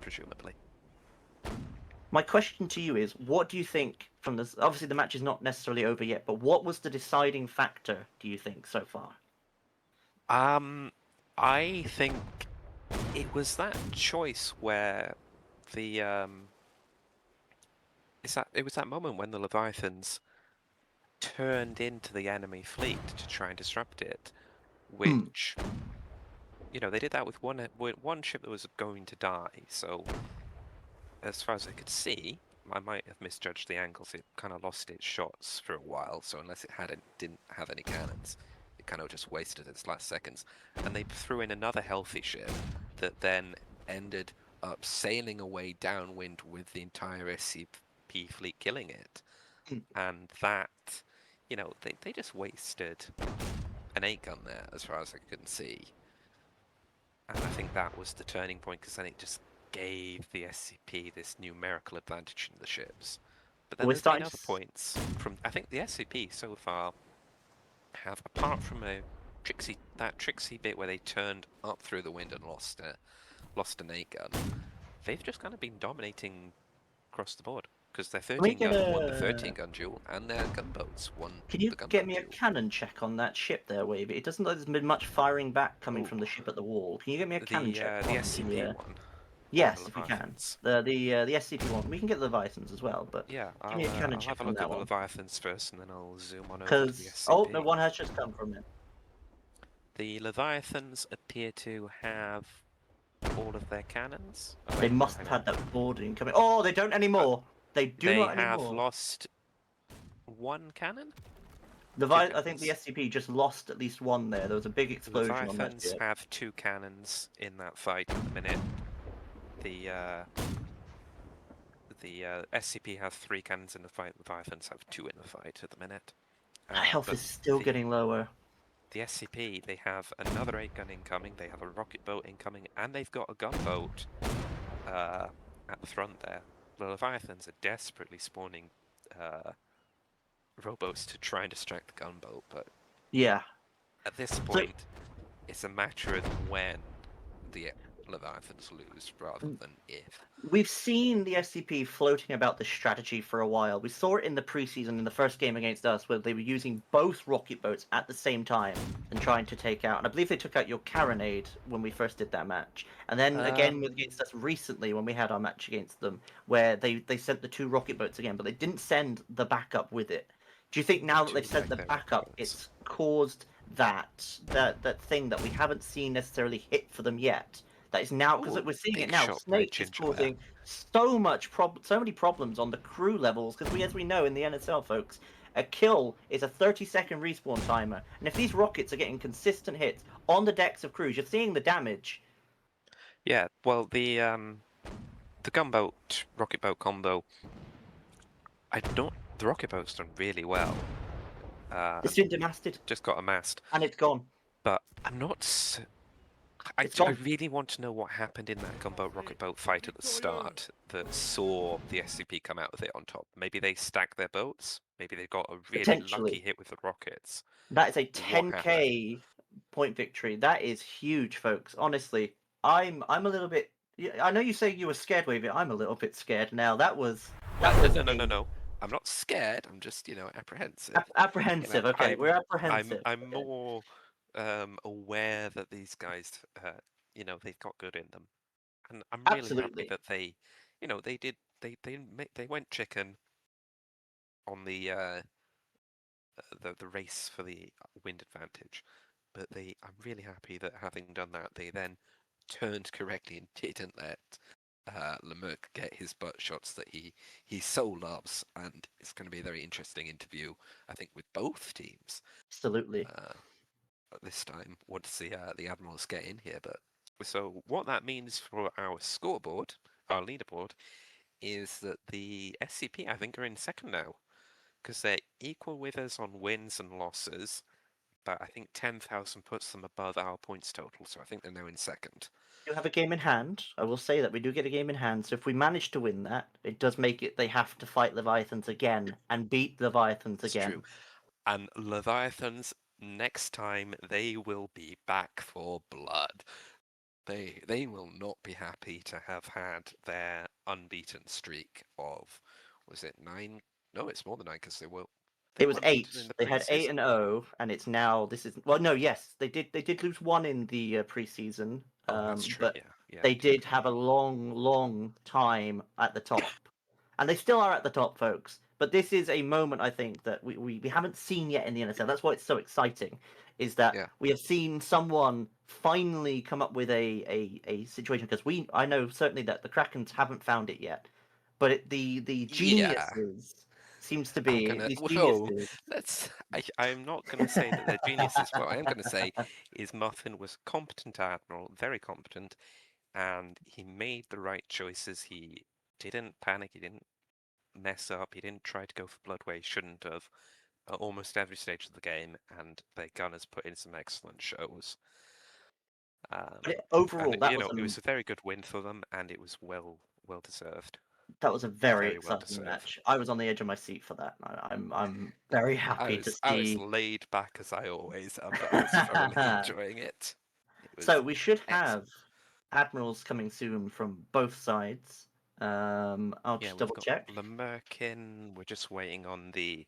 presumably. My question to you is, what do you think from this? Obviously, the match is not necessarily over yet, but what was the deciding factor, do you think, so far? I think it was that choice where the it was that moment when the Leviathans turned into the enemy fleet to try and disrupt it, which they did that with one ship that was going to die. So as far as I could see, I might have misjudged the angles. It kind of lost its shots for a while. So unless it didn't have any cannons, it kind of just wasted its last seconds. And they threw in another healthy ship that then ended up sailing away downwind with the entire SCP fleet killing it. And that, they just wasted an 8 gun there, as far as I can see. And I think that was the turning point, because then it just gave the SCP this numerical advantage in the ships. But then We're there's been starting other to. points from. I think the SCP so far have, apart from that tricksy bit where they turned up through the wind and lost an 8 gun, they've just kind of been dominating across the board. Because their Can we 13 get gun won the a? 13 gun duel, and their gunboats won Can you the get gunboat me a duel. cannon check on that ship there, Wavy? It doesn't look like there's been much firing back coming Oh, from the ship at the wall. Can you get me a cannon check the on SCP the? one, or the Yes, if you can. Leviathans. The SCP one. We can get the Leviathans as well, but Yeah, give me a cannon I'll check have a on look that at the one. Leviathans first, and then I'll zoom on over to the Because no, SCP. one has just come from it. The Leviathans appear to have all of their cannons. Oh They wait, no, must hang have on. had that boarding coming. Oh, they don't anymore. They do They not have anymore. lost one cannon? Two I think the cannons. The SCP just lost at least one there. There was a big explosion on that Leviathans ship. have 2 cannons in that fight at the minute. The SCP has 3 cannons in the fight. Leviathans have 2 in the fight at the minute. Health But is still the getting lower. the SCP, they have another 8 gun incoming, they have a rocket boat incoming, and they've got a gunboat at the front there. The Leviathans are desperately spawning rowboats to try and distract the gunboat, but Yeah. at this So point, it's a matter of when the Leviathans lose rather than if. we've seen the SCP floating about this strategy for a while. We saw it in the preseason in the first game against us, where they were using both rocket boats at the same time and trying to take out. And I believe they took out your carronade when we first did that match, and then again against us recently when we had our match against them, where they sent the 2 rocket boats again, but they didn't send the backup with it. Do you think I now that do they've sent like the their rocket backup, boats. it's caused that thing that we haven't seen necessarily hit for them yet? That is now, because Oh, we're seeing it big now. shot by Snake is Gingerware. causing so many problems on the crew levels, because as we know in the NSL, folks, a kill is a 30-second respawn timer, and if these rockets are getting consistent hits on the decks of crews, you're seeing the damage. Yeah, well, the gunboat rocket boat combo, the rocket boat's done really well. It's been demasted Just got a mast, and it's gone. but I'm not. It's I gone. really want to know what happened in that gunboat rocket boat fight at the start that saw the SCP come out with it on top. Maybe they stacked their boats. Maybe they got a really lucky Potentially. hit with the rockets. That is a What happened? 10k point victory. That is huge, folks. Honestly, I'm a little bit. I know you say you were scared, Wavy. I'm a little bit scared now. Well, That was no. a I'm not scared. I'm just, apprehensive. apprehensive. Okay, we're I'm apprehensive. I'm Okay. more aware that these guys, they've got good in them, and I'm really happy Absolutely. that they they went chicken on the race for the wind advantage, but I'm really happy that having done that, they then turned correctly and didn't let Lemerck get his butt shots that he so loves, and it's going to be a very interesting interview, I think, with both teams. Absolutely. This time, once the Admirals get in here, but so what that means for our scoreboard, our leaderboard, is that the SCP I think are in second now because they're equal with us on wins and losses, but I think 10,000 puts them above our points total, so I think they're now in second. We do have a game in hand. I will say that we do get a game in hand. So if we manage to win that, it does make it they have to fight Leviathans again and beat Leviathans It's again. true. And Leviathans, next time, they will be back for blood. They will not be happy to have had their unbeaten streak of, was it 9? No, it's more than 9 because they It were was eight. unbeaten in the They had 8 preseason. and 0, and it's now this is well, no, yes, they did lose one in the preseason, Oh, that's true. but Yeah, they they did. did have a long time at the top, and they still are at the top, folks. But this is a moment I think that we haven't seen yet in the NSL. That's why it's so exciting, is that Yeah. we have seen someone finally come up with a situation because I know certainly that the Krakens haven't found it yet, but the Yeah. geniuses seems to I'm be gonna. these Whoa. geniuses. I'm not gonna say that they're geniuses. What I am gonna say is Muffin was a competent admiral, very competent, and he made the right choices. He didn't panic. He didn't mess up. He didn't try to go for blood where he shouldn't have at almost every stage of the game. And their gunners put in some excellent shows. But And overall, it was a very good win for them, and it was well deserved. that was a very Very well exciting deserved. match. I was on the edge of my seat for that. I'm very happy to I was see. laid back as I always am, but I was thoroughly enjoying it. It So was we should have excellent. admirals coming soon from both sides. I'll Yeah, just we've double got check. Lemerkin. We're just waiting on the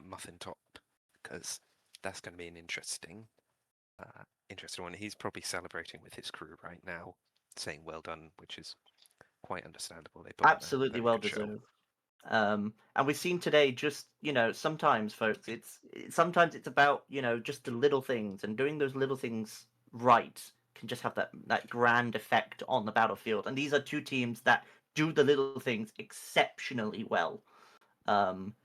Muffin Top because that's going to be an interesting one. He's probably celebrating with his crew right now, saying "well done," which is quite understandable. They put on a Absolutely very well good show. deserved. And we've seen today just sometimes, folks, sometimes it's about just the little things, and doing those little things right can just have that grand effect on the battlefield. And these are two teams that do the little things exceptionally well. Um,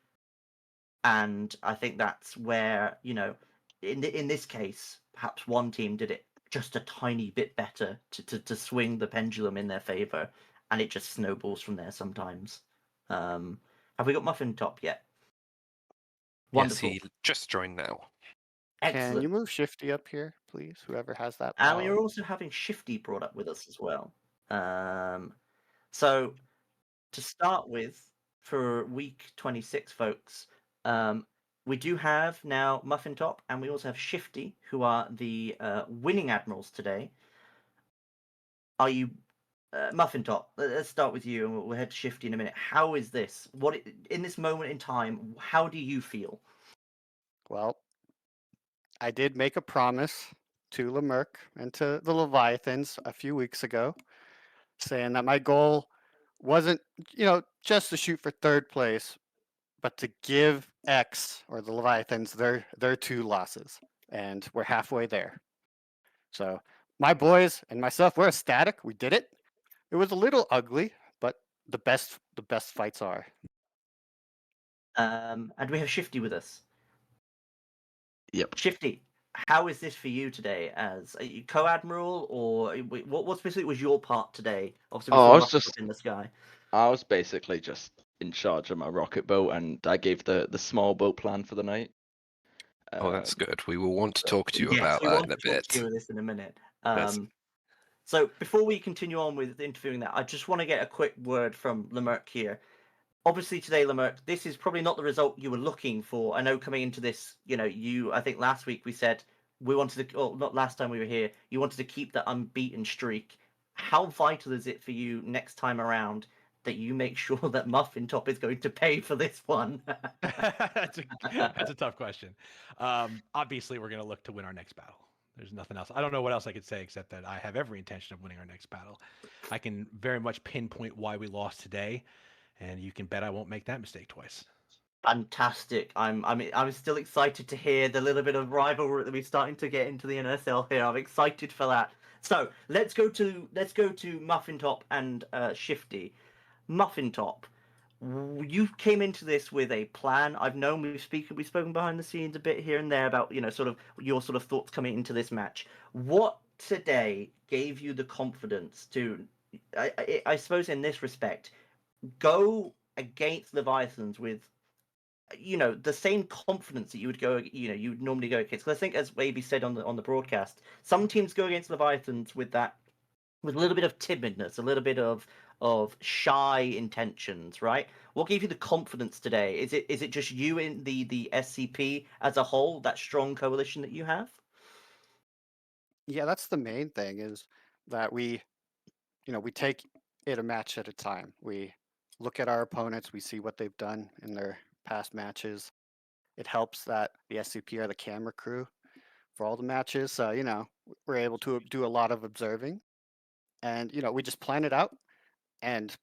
and I think that's where in this case, perhaps one team did it just a tiny bit better to swing the pendulum in their favor, and it just snowballs from there sometimes. Have we got Muffin Top yet? Yes, Wonderful. he just joined now. Can Excellent. you move Shifty up here, please? Whoever has that And we power. are also having Shifty brought up with us as well. So to start with, for week 26, folks, we do have now Muffin Top, and we also have Shifty, who are the winning admirals today. Are you Muffin Top? Let's start with you, and we'll head to Shifty in a minute. How is this? In this moment in time? How do you feel? Well, I did make a promise to Lemerck and to the Leviathans a few weeks ago, saying that my goal wasn't, just to shoot for third place, but to give X or the Leviathans their 2 losses, and we're halfway there. So my boys and myself, we're ecstatic. We did it. It was a little ugly, but the best fights are. And we have Shifty with us. Yep. Shifty, how is this for you today? As a co-admiral, or what specifically was your part today? Obviously, we Oh, saw I was Muffin just, Top in the sky. I was basically just in charge of my rocket boat, and I gave the small boat plan for the night. Oh, that's good. We will want to talk to you Yes, about we that want in a to talk to bit. you this in a minute. That's So before we continue on with interviewing that, I just want to get a quick word from Lemerck here. Obviously today, Lemerck, this is probably not the result you were looking for. I know coming into this, I think last week we said we wanted to, or not last time we were here, you wanted to keep the unbeaten streak. How vital is it for you next time around that you make sure that Muffin Top is going to pay for this one? That's a tough question. Obviously, we're going to look to win our next battle. There's nothing else. I don't know what else I could say except that I have every intention of winning our next battle. I can very much pinpoint why we lost today, and you can bet I won't make that mistake twice. Fantastic. I'm still excited to hear the little bit of rivalry that we're starting to get into the NSL here. I'm excited for that. So let's go to Muffin Top and Shifty. Muffin Top, you came into this with a plan. I've known we've spoken behind the scenes a bit here and there about sort of your sort of thoughts coming into this match. What today gave you the confidence to, I suppose in this respect, go against Leviathans with the same confidence that you would go, you would normally go against? Because I think, as Wavy said on the broadcast, some teams go against Leviathans with a little bit of timidness, a little bit of shy intentions, right? What gave you the confidence today? Is it just you in the SCP as a whole, that strong coalition that you have? Yeah, that's the main thing, is that we take it a match at a time. We look at our opponents, we see what they've done in their past matches. It helps that the SCP are the camera crew for all the matches, so we're able to do a lot of observing, and we just plan it out, and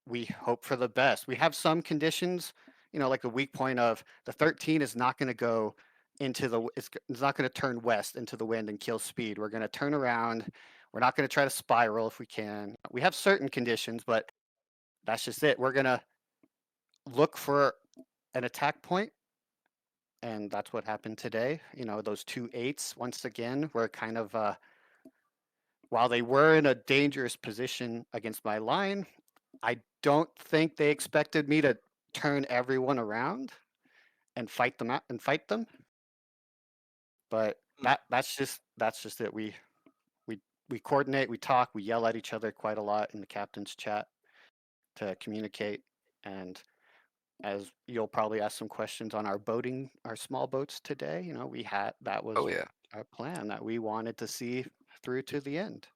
we hope for the best. We have some conditions, like a weak point of the 13 is not going to go it's not going to turn west into the wind and kill speed. We're going to turn around. We're not going to try to spiral if we can. We have certain conditions, but that's just it. We're going to look for an attack point, and that's what happened today. Those 2 8s, once again, were kind of, while they were in a dangerous position against my line, I don't think they expected me to turn everyone around and fight them out and fight them. But that's just it. We coordinate, we talk, we yell at each other quite a lot in the captain's chat to communicate. And as you'll probably ask some questions on our small boats today, that was Oh yeah. our plan that we wanted to see through to the end.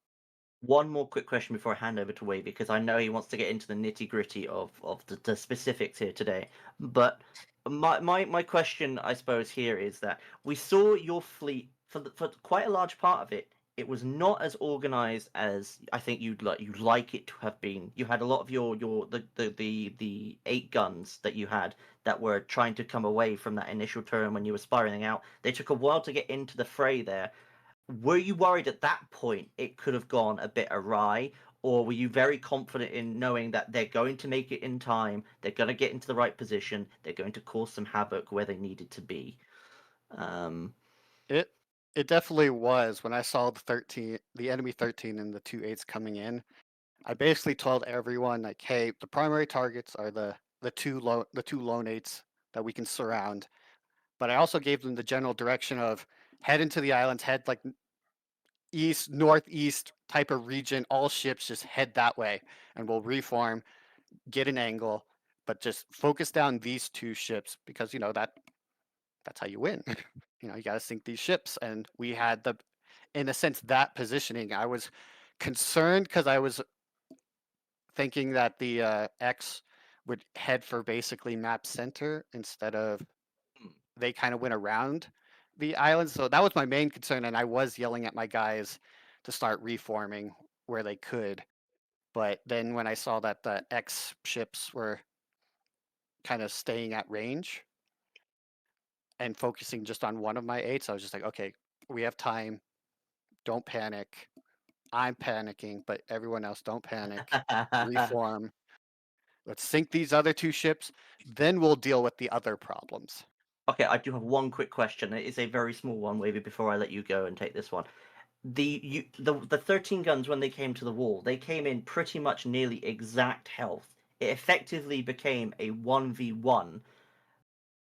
One more quick question before I hand over to Wavy, because I know he wants to get into the nitty gritty of the specifics here today. But my question, I suppose, here is that we saw your fleet for quite a large part of it. It was not as organized as I think you'd like it to have been. You had a lot of the 8 guns that you had that were trying to come away from that initial turn when you were spiraling out. They took a while to get into the fray there. Were you worried at that point it could have gone a bit awry, or were you very confident in knowing that they're going to make it in time, they're going to get into the right position, they're going to cause some havoc where they needed to be? It definitely was. When I saw the enemy 13 and the 2 8s coming in, I basically told everyone, like, hey, the primary targets are the two lone 8s that we can surround. But I also gave them the general direction of head into the islands, head like east, northeast type of region. All ships just head that way, and we'll reform, get an angle, but just focus down these 2 ships, because that's how you win. You got to sink these ships, and we had in a sense, that positioning. I was concerned because I was thinking that the X would head for basically map center instead of they kind of went around the island. So that was my main concern, and I was yelling at my guys to start reforming where they could. But then when I saw that the X ships were kind of staying at range and focusing just on one of my 8s, I was just like, okay, we have time. Don't panic. I'm panicking, but everyone else, don't panic. Reform. Let's sink these other 2 ships. Then we'll deal with the other problems. Okay, I do have one quick question. It is a very small one, Wavy, before I let you go and take this one. The 13 guns, when they came to the wall, they came in pretty much nearly exact health. It effectively became a 1v1.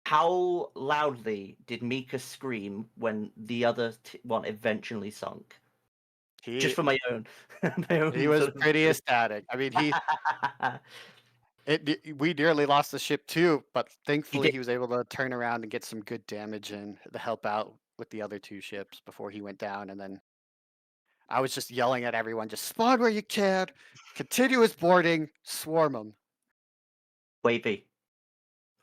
How loudly did Mika scream when the other one eventually sunk? Just for my own, He was sort of pretty ecstatic. I mean, we nearly lost the ship too, but thankfully did. he was able to turn around and get some good damage in to help out with the other 2 ships before he went down. And then I was just yelling at everyone, just spawn where you can, continuous boarding, swarm them. Wavy,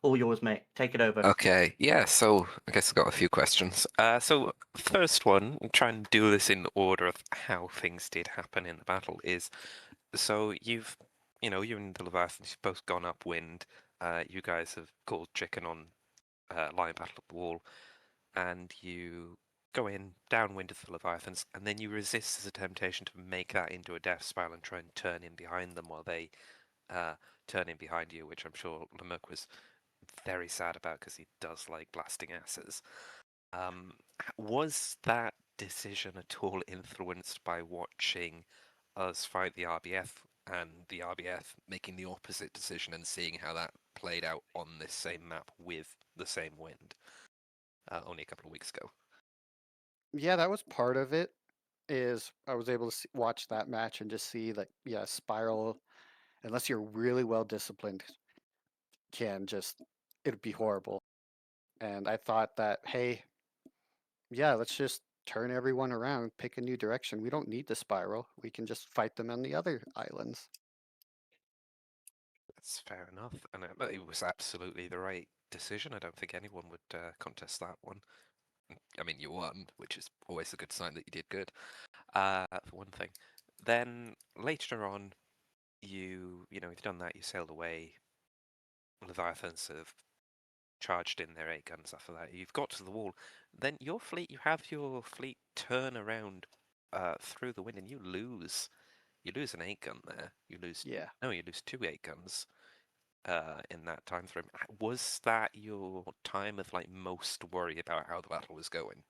All yours, mate. Take it over. Okay, yeah, so I guess I've got a few questions. So first one, try and do this in order of how things did happen in the battle is, so you and the Leviathans, you've both gone upwind. You guys have called chicken on Lion Battle at the Wall, and you go in downwind of the Leviathans, and then you resist the temptation to make that into a death spiral and try and turn in behind them while they turn in behind you, which I'm sure Lemurk was very sad about because he does like blasting asses. Was that decision at all influenced by watching us fight the RBF and the RBF making the opposite decision and seeing how that played out on this same map with the same wind only a couple of weeks ago? Yeah, that was part of it. Is I was able to watch that match and just see that, yeah, Spiral, unless you're really well disciplined, can just, it'd be horrible. And I thought that, hey, yeah, let's just turn everyone around, pick a new direction. We don't need the Spiral. We can just fight them on the other islands. That's fair enough, and it was absolutely the right decision. I don't think anyone would contest that one. I mean, you won, which is always a good sign that you did good, for one thing. Then later on, you've done that. You sailed away. Leviathans have charged in their 8 guns after that. You've got to the wall. Then you have your fleet turn around through the wind, and you lose. You lose an 8 gun there. You lose. Yeah. No, you lose 2 8 guns. In that time frame. Was that your time of like most worry about how the battle was going?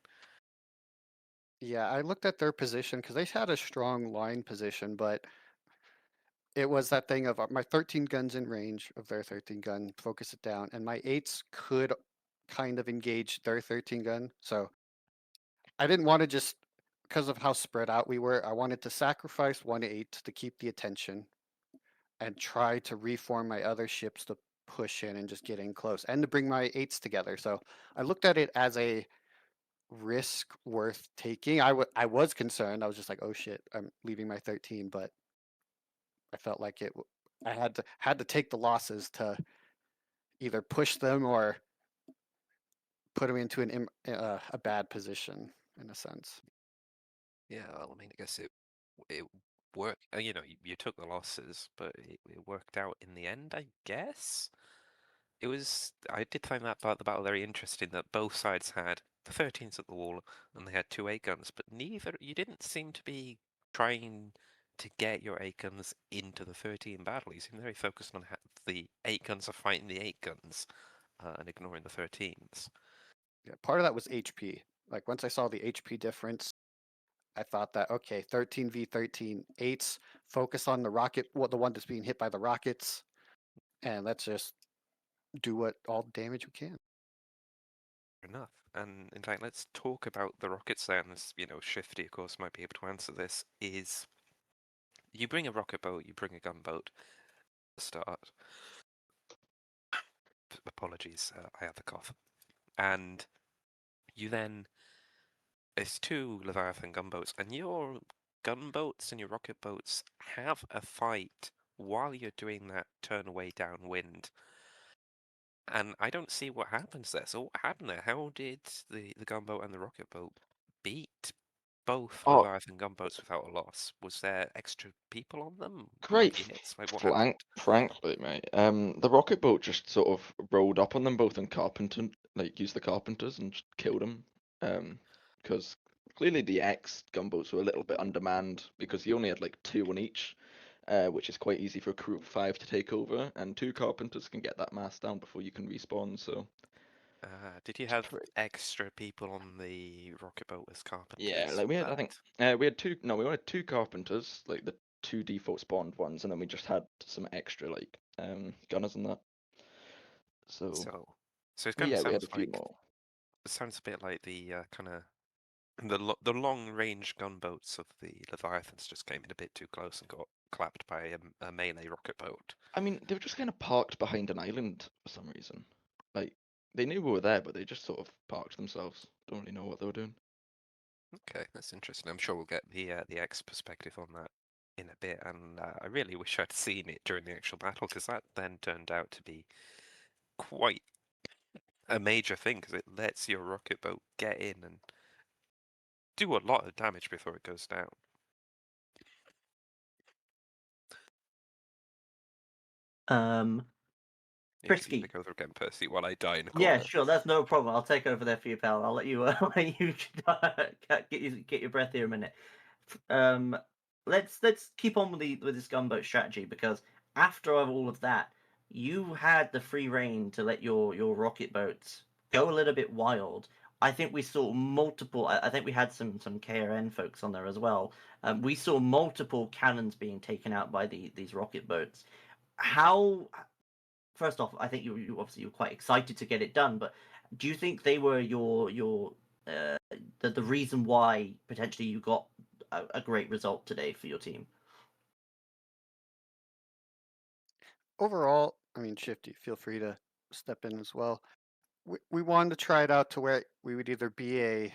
Yeah, I looked at their position because they had a strong line position, but it was that thing of my 13 guns in range of their 13 gun, focus it down, and my 8s could kind of engage their 13 gun. So I didn't want to just, because of how spread out we were, I wanted to sacrifice 1/8 to keep the attention and try to reform my other ships to push in and just get in close and to bring my 8s together. So I looked at it as a risk worth taking. I was concerned. I was just like, oh shit, I'm leaving my 13, but I felt like I had to take the losses to either push them or put them into a bad position in a sense. Yeah, well, I mean, I guess it worked. You took the losses, but it worked out in the end, I guess. I did find that part of the battle very interesting that both sides had the 13s at the wall and they had 2 8 guns, but you didn't seem to be trying to get your 8 guns into the 13 battle. You seemed very focused on the 8 guns are fighting the 8 guns and ignoring the 13s. Yeah, part of that was HP. Like once I saw the HP difference, I thought that okay, 13v13 8s, focus on the rocket, the one that's being hit by the rockets, and let's just do what all damage we can. Fair enough. And in fact, let's talk about the rockets then. As Shifty, of course, might be able to answer this. Is you bring a rocket boat, you bring a gunboat to start. Apologies, I have the cough. And you then it's 2 Leviathan gunboats, and your gunboats and your rocket boats have a fight while you're doing that turn away downwind. And I don't see what happens there. So what happened there? How did the gunboat and the rocket boat beat both Oh, Leviathan gunboats without a loss? Was there extra people on them? great Units? Like what happened? frankly, mate. The rocket boat just sort of rolled up on them both and used the carpenters and just killed them. Because clearly the X gunboats were a little bit undermanned because he only had like 2 on each, which is quite easy for a crew of 5 to take over, and 2 carpenters can get that mast down before you can respawn. So Did you have extra people on the rocket boat as carpenters? yeah, like I think we had 2. No, we only had 2 carpenters, like the 2 default spawned ones, and then we just had some extra like gunners and that. So So it kind of yeah, we had sounds a few like more. it sounds a bit like the kind of the long range gunboats of the Leviathans just came in a bit too close and got clapped by a melee rocket boat. I mean, they were just kind of parked behind an island for some reason. Like they knew we were there, but they just sort of parked themselves. Don't really know what they were doing. Okay, that's interesting. I'm sure we'll get the X perspective on that in a bit, and I really wish I'd seen it during the actual battle because that then turned out to be quite a major thing because it lets your rocket boat get in and do a lot of damage before it goes down. You Frisky. take over again, Percy, while I die in a Yeah, corner. sure. That's no problem. I'll take over there for you, pal. I'll let you let you get your breath here a minute. Let's keep on with this gunboat strategy, because after all of that, you had the free reign to let your rocket boats go a little bit wild. I think we saw multiple. I think we had some KRN folks on there as well. We saw multiple cannons being taken out by these rocket boats. How First off, I think you obviously you're quite excited to get it done, but do you think they were your the reason why potentially you got a great result today for your team? Overall, I mean, Shifty, feel free to step in as well. We wanted to try it out to where we would either be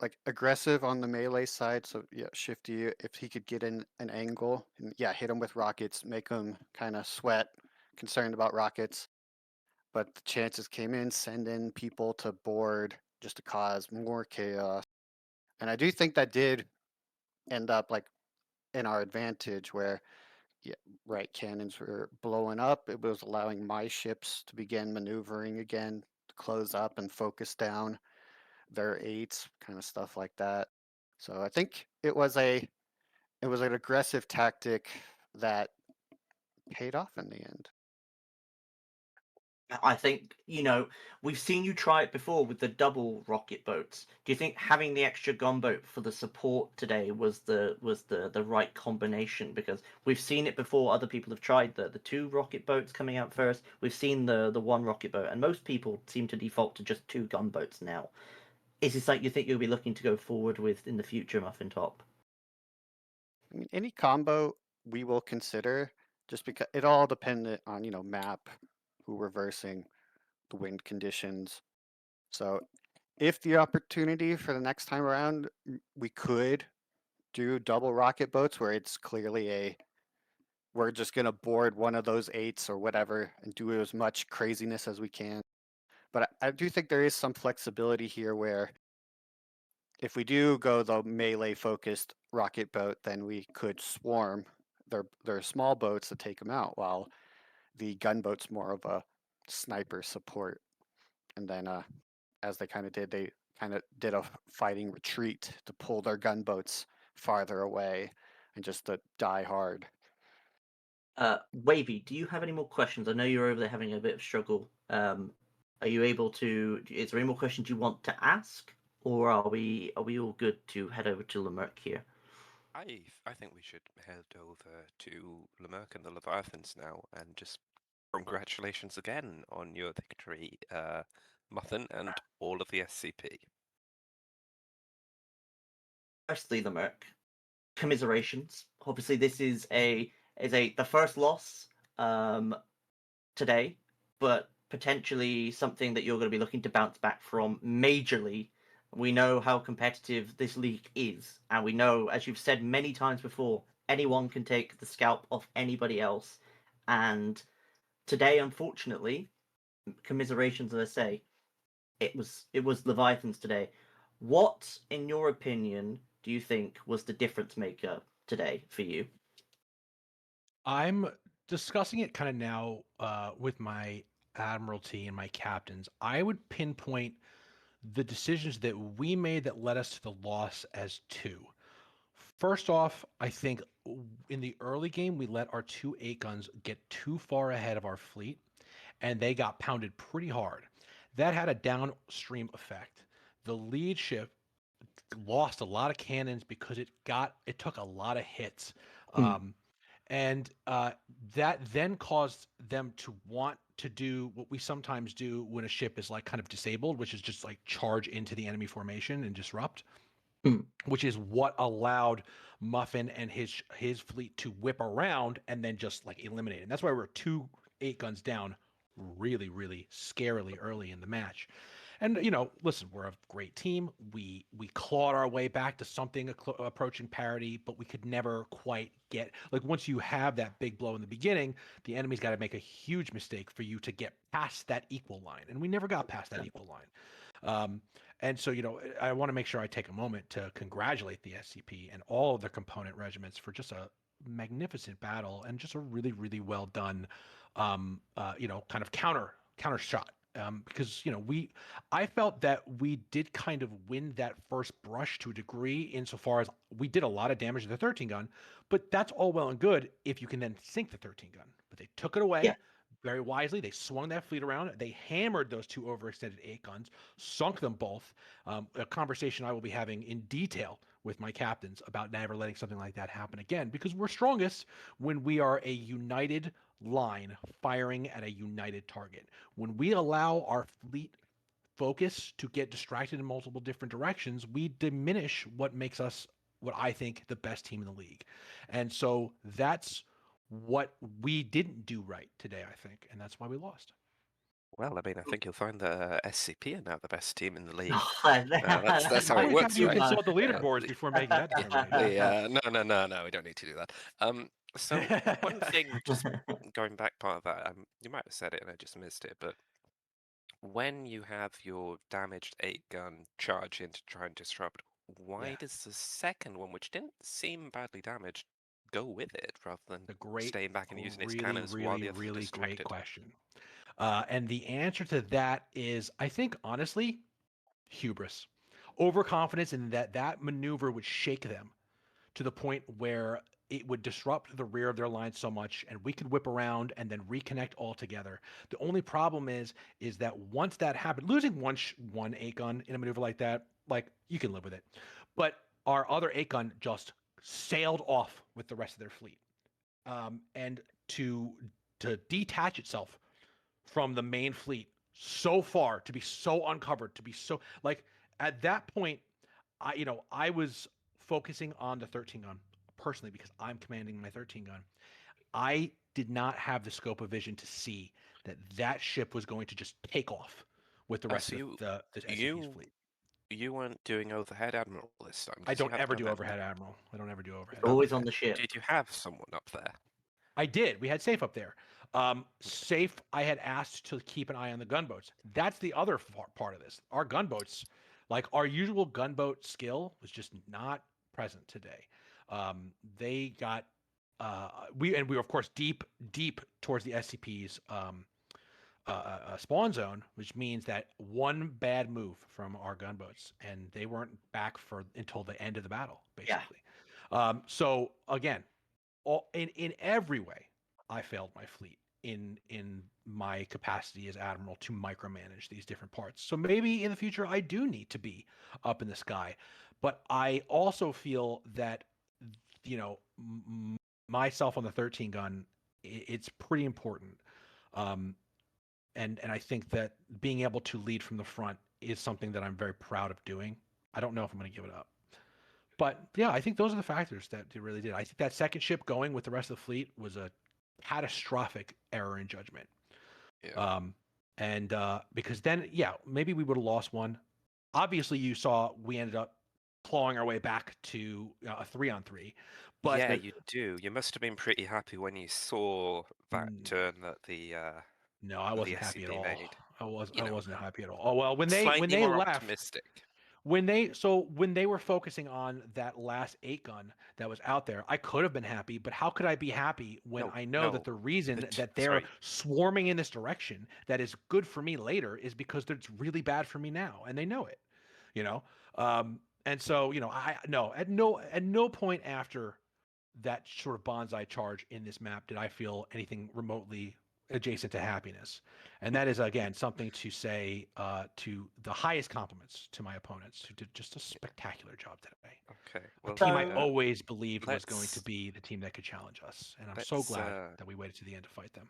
like aggressive on the melee side. So yeah, Shifty, if he could get in an angle and yeah, hit him with rockets, make him kind of sweat, concerned about rockets. But the chances came in, send in people to board just to cause more chaos. And I do think that did end up like in our advantage where yeah, right, cannons were blowing up. It was allowing my ships to begin maneuvering again, to close up and focus down their eights, kind of stuff like that. So I think it was an aggressive tactic that paid off in the end. I think, we've seen you try it before with the double rocket boats. Do you think having the extra gunboat for the support today was the right combination? Because we've seen it before. Other people have tried the two rocket boats coming out first. We've seen the one rocket boat, and most people seem to default to just two gunboats now. Is this something you think you'll be looking to go forward with in the future, Muffin Top? I mean, any combo we will consider, just because it all dependent on map, who we're versing, the wind conditions. So if the opportunity for the next time around, we could do double rocket boats where it's clearly we're just going to board one of those eights or whatever and do as much craziness as we can. But I do think there is some flexibility here where if we do go the melee focused rocket boat, then we could swarm their small boats to take them out, while the gunboat's more of a sniper support. And then as they kind of did, they kind of did a fighting retreat to pull their gunboats farther away and just to die hard. Wavy, do you have any more questions? I know you're over there having a bit of struggle. Are you able to? Is there any more questions you want to ask, or are we all good to head over to Lemerc here? I think we should head over to Lemerk and the Leviathans now, and just congratulations again on your victory, Muffin, and all of the SCP. Firstly, Lemerc, commiserations. Obviously, this is the first loss today, but potentially something that you're going to be looking to bounce back from majorly. We know how competitive this league is, and we know, as you've said many times before, anyone can take the scalp off anybody else. And today, unfortunately, commiserations, as I say, it was Leviathans today. What, in your opinion, do you think was the difference maker today for you? I'm discussing it kind of now with my admiralty and my captains. I would pinpoint the decisions that we made that led us to the loss as two. First off, I think in the early game, we let our two 8 guns get too far ahead of our fleet, and they got pounded pretty hard. That had a downstream effect. The lead ship lost a lot of cannons because it took a lot of hits. Hmm. And that then caused them to want to do what we sometimes do when a ship is like kind of disabled, which is just like charge into the enemy formation and disrupt, Hmm. which is what allowed Muffin and his fleet to whip around and then just like eliminate. And that's why we're two 8 guns down really, really scarily early in the match. And listen, we're a great team. We clawed our way back to something approaching parity, but we could never quite get like once you have that big blow in the beginning, the enemy's got to make a huge mistake for you to get past that equal line, and we never got past that equal line. And so, I want to make sure I take a moment to congratulate the SCP and all of the component regiments for just a magnificent battle and just a really, really well done, kind of counter shot. Because I felt that we did kind of win that first brush to a degree insofar as we did a lot of damage to the 13 gun, but that's all well and good if you can then sink the 13 gun. But they took it away. Yeah. Very wisely, they swung that fleet around. They hammered those 2 overextended 8 guns, sunk them both. A conversation I will be having in detail with my captains about never letting something like that happen again, because we're strongest when we are a united line firing at a united target. When we allow our fleet focus to get distracted in multiple different directions, we diminish what makes us, what I think, the best team in the league. And so that's what we didn't do right today, I think, and that's why we lost. Well, I mean, I think you'll find that SCP are now the best team in the league. That's That's how I it would works, have you right? consult the leaderboards before making that determination. No, we don't need to do that. So one thing, just going back part of that, you might have said it and I just missed it, but when you have your damaged 8-gun charge in to try and disrupt, why Yeah. does the second one, which didn't seem badly damaged, go with it rather than The great, staying back and using its really, cannons while really, the others are really great distracted? question. And the answer to that is, I think, honestly, hubris, overconfidence in that maneuver would shake them to the point where it would disrupt the rear of their line so much, and we could whip around and then reconnect all together. The only problem is that once that happened, losing one 8-gun in a maneuver like that, like you can live with it, but our other 8-gun just sailed off with the rest of their fleet, and to detach itself from the main fleet so far, to be so uncovered, to be so like at that point, I was focusing on the 13 gun personally because I'm commanding my 13 gun. I did not have the scope of vision to see that ship was going to just take off with the rest So of the SCP's fleet. you weren't doing overhead admiral this time I because you don't had ever do command. overhead admiral. I don't ever do overhead. Always admiral. on the ship. Did you have someone up there? I did. We had Safe up there. Safe, I had asked to keep an eye on the gunboats. That's the other part of this. Our gunboats, like our usual gunboat skill, was just not present today. They got we were of course deep towards the SCP's spawn zone, which means that one bad move from our gunboats, and they weren't back until the end of the battle, basically. So again, in every way, I failed my fleet in my capacity as admiral to micromanage these different parts. So maybe in the future I do need to be up in the sky, but I also feel that myself on the 13 gun, it's pretty important. And I think that being able to lead from the front is something that I'm very proud of doing. I don't know if I'm going to give it up. But yeah, I think those are the factors that it really did. I think that second ship going with the rest of the fleet was a catastrophic error in judgment. Yeah. And because then, yeah, maybe we would have lost one. Obviously, you saw we ended up clawing our way back to a 3-on-3. But yeah, you do. You must have been pretty happy when you saw that turn that the no, I wasn't the happy at SCP all. made. I wasn't happy at all. Oh well, when Slightly they more left, optimistic. when they were focusing on that last 8-gun that was out there, I could have been happy, but how could I be happy when I know that the reason that they're swarming in this direction that is good for me later is because it's really bad for me now, and they know it, you know. And so I no at no point after that sort of bonsai charge in this map did I feel anything remotely adjacent to happiness. And that is, again, something to say to the highest compliments to my opponents who did just a spectacular job today. Okay. A Well, team I always believed was going to let's- be the team that could challenge us. And I'm so glad that we waited to the end to fight them.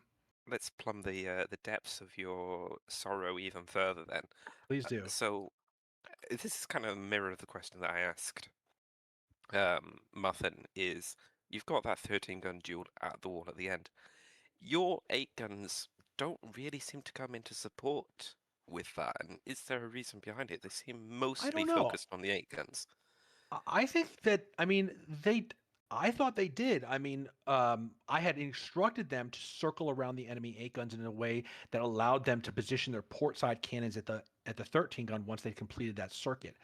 let's plumb the depths of your sorrow even further then. Please do. So this is kind of a mirror of the question that I asked Muffin, is you've got that 13-gun duel at the wall at the end. Your 8 guns don't really seem to come into support with that? And is there a reason behind it? They seem I mostly don't know. focused on the 8 guns. I think that, I mean, I thought they did. I mean, I had instructed them to circle around the enemy 8 guns in a way that allowed them to position their port side cannons at the 13 gun once they completed that circuit.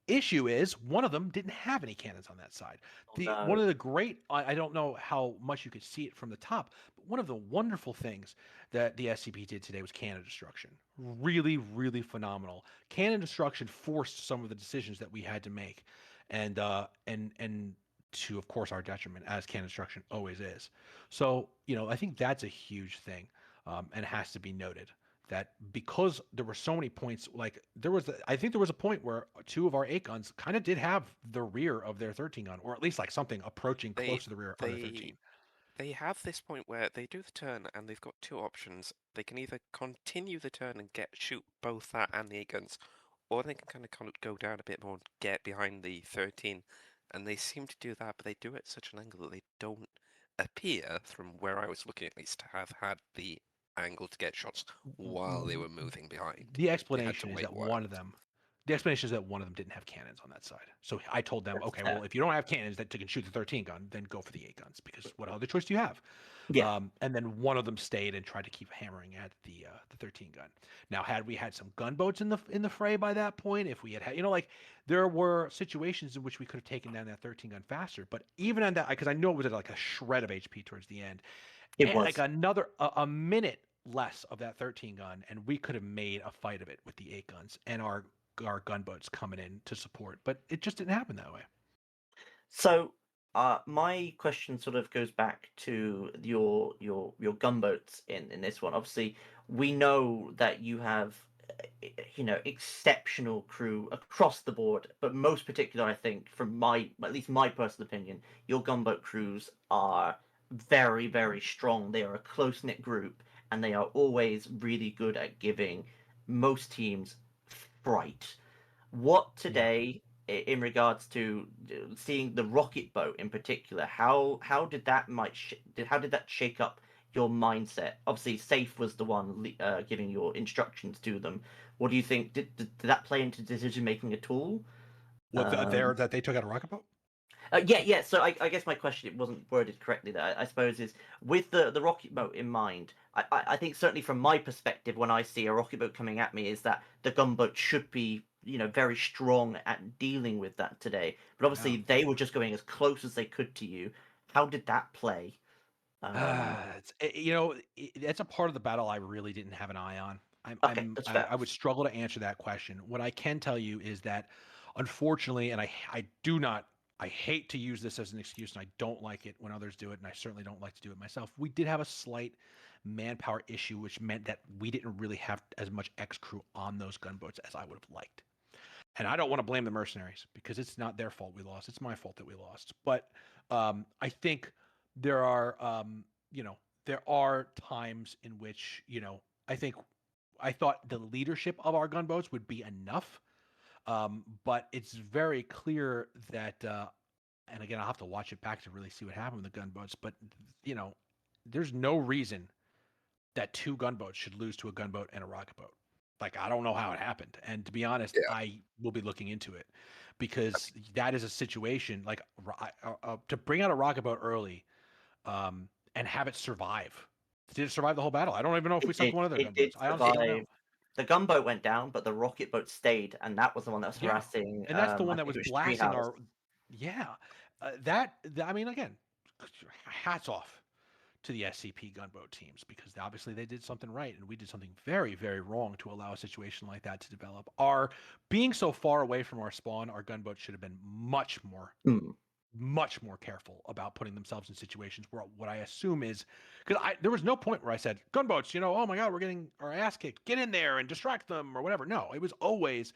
Issue is one of them didn't have any cannons on that side. One No. of the great, I don't know how much you could see it from the top, but one of the wonderful things that the SCP did today was cannon destruction. Really, really phenomenal. Cannon destruction forced some of the decisions that we had to make, and to, of course, our detriment, as cannon destruction always is. So, I think that's a huge thing, and it has to be noted that because there were so many points, like I think there was a point where 2 of our 8 guns kind of did have the rear of their 13 gun, or at least like something approaching They close to the rear of their they 13. they have this point where they do the turn and they've got 2 options. They can either continue the turn and shoot both that and the 8 guns, or they can kind of go down a bit more and get behind the 13. And they seem to do that, but they do it at such an angle that they don't appear, from where I was looking at least, to have had the angle to get shots while they were moving behind. The They had to explanation is wait that a one while. of them, the explanation is that one of them didn't have cannons on that side. So I told them, That's okay, fair. well, if you don't have cannons that can shoot the 13 gun, then go for the 8 guns, because what other choice do you have? Yeah. And then one of them stayed and tried to keep hammering at the 13 gun. Now, had we had some gunboats in the fray by that point, if we had, like, there were situations in which we could have taken down that 13 gun faster. But even on that, because I know it was at like a shred of HP towards the end, It and like was. another a minute less of that 13 gun, and we could have made a fight of it with the 8 guns and our gunboats coming in to support. But it just didn't happen that way. So, my question sort of goes back to your gunboats in this one. Obviously, we know that you have, exceptional crew across the board, but most particular, I think, from at least my personal opinion, your gunboat crews are very, very strong. They are a close knit group, and they are always really good at giving most teams fright. What Yeah. today, in regards to seeing the rocket boat in particular, how did that how did that shake up your mindset? Obviously, Safe was the one giving your instructions to them. What do you think? Did that play into decision making at all? What Um, that they took out a rocket boat? yeah. So I guess my question, it wasn't worded correctly there. I suppose is, with the rocket boat in mind. I think certainly from my perspective, when I see a rocket boat coming at me, is that the gunboat should be very strong at dealing with that today. But Yeah. obviously they were just going as close as they could to you. How did that play? That's a part of the battle I really didn't have an eye on. Okay, that's fair. I would struggle to answer that question. What I can tell you is that, unfortunately, and I do not, I hate to use this as an excuse, and I don't like it when others do it, and I certainly don't like to do it myself. We did have a slight manpower issue, which meant that we didn't really have as much X crew on those gunboats as I would have liked. And I don't want to blame the mercenaries, because it's not their fault we lost. It's my fault that we lost. But I think there are, there are times in which, I thought the leadership of our gunboats would be enough. But it's very clear that, and again, I'll have to watch it back to really see what happened with the gunboats. But, there's no reason that 2 gunboats should lose to a gunboat and a rocket boat. Like, I don't know how it happened. And to be honest, Yeah. I will be looking into it, because that is a situation like to bring out a rocket boat early, and have it survive. Did it survive the whole battle? I don't even know if we sunk one of their It did gunboats. I honestly don't know. survive. The gunboat went down, but the rocket boat stayed, and that was the one that was Yeah. harassing. And that's the I one that think was it was blasting Treehouse. yeah. I mean, again, hats off to the SCP gunboat teams, because obviously they did something right, and we did something very, very wrong to allow a situation like that to develop. Our being so far away from our spawn, our gunboats should have been Hmm. much more careful about putting themselves in situations where, what I assume is, because there was no point where I said, gunboats, oh my god, we're getting our ass kicked, get in there and distract them or whatever. No, it was always,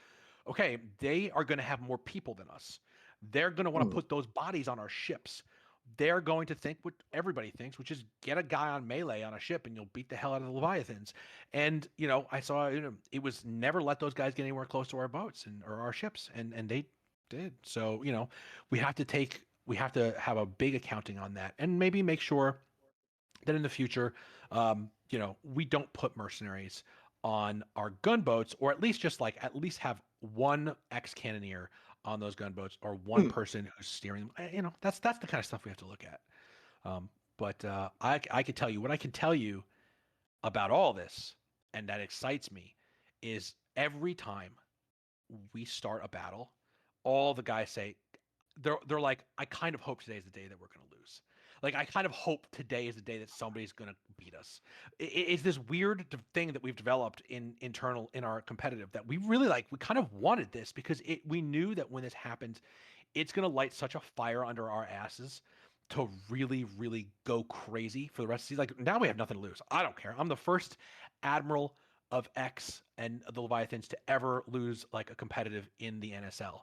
okay, they are going to have more people than us. They're going to want to put those bodies on our ships. They're going to think what everybody thinks, which is get a guy on melee on a ship and you'll beat the hell out of the Leviathans. And, I saw, it was never let those guys get anywhere close to our boats or our ships. And they did. So, we have to have a big accounting on that, and maybe make sure that in the future, we don't put mercenaries on our gunboats, or at least have one ex-cannoneer on those gunboats, or one person who's steering them. That's the kind of stuff we have to look at. But I can tell you what I can tell you about all this, and that excites me, is every time we start a battle, all the guys say, they're like, I kind of hope today is the day that we're going to lose. Like, I kind of hope today is the day that somebody's going to beat us. It's this weird thing that we've developed in our competitive, that we really like. We kind of wanted this because we knew that when this happens, it's going to light such a fire under our asses to really, really go crazy for the rest of the season. Like, now we have nothing to lose. I don't care. I'm the first admiral of X and the Leviathans to ever lose like a competitive in the NSL.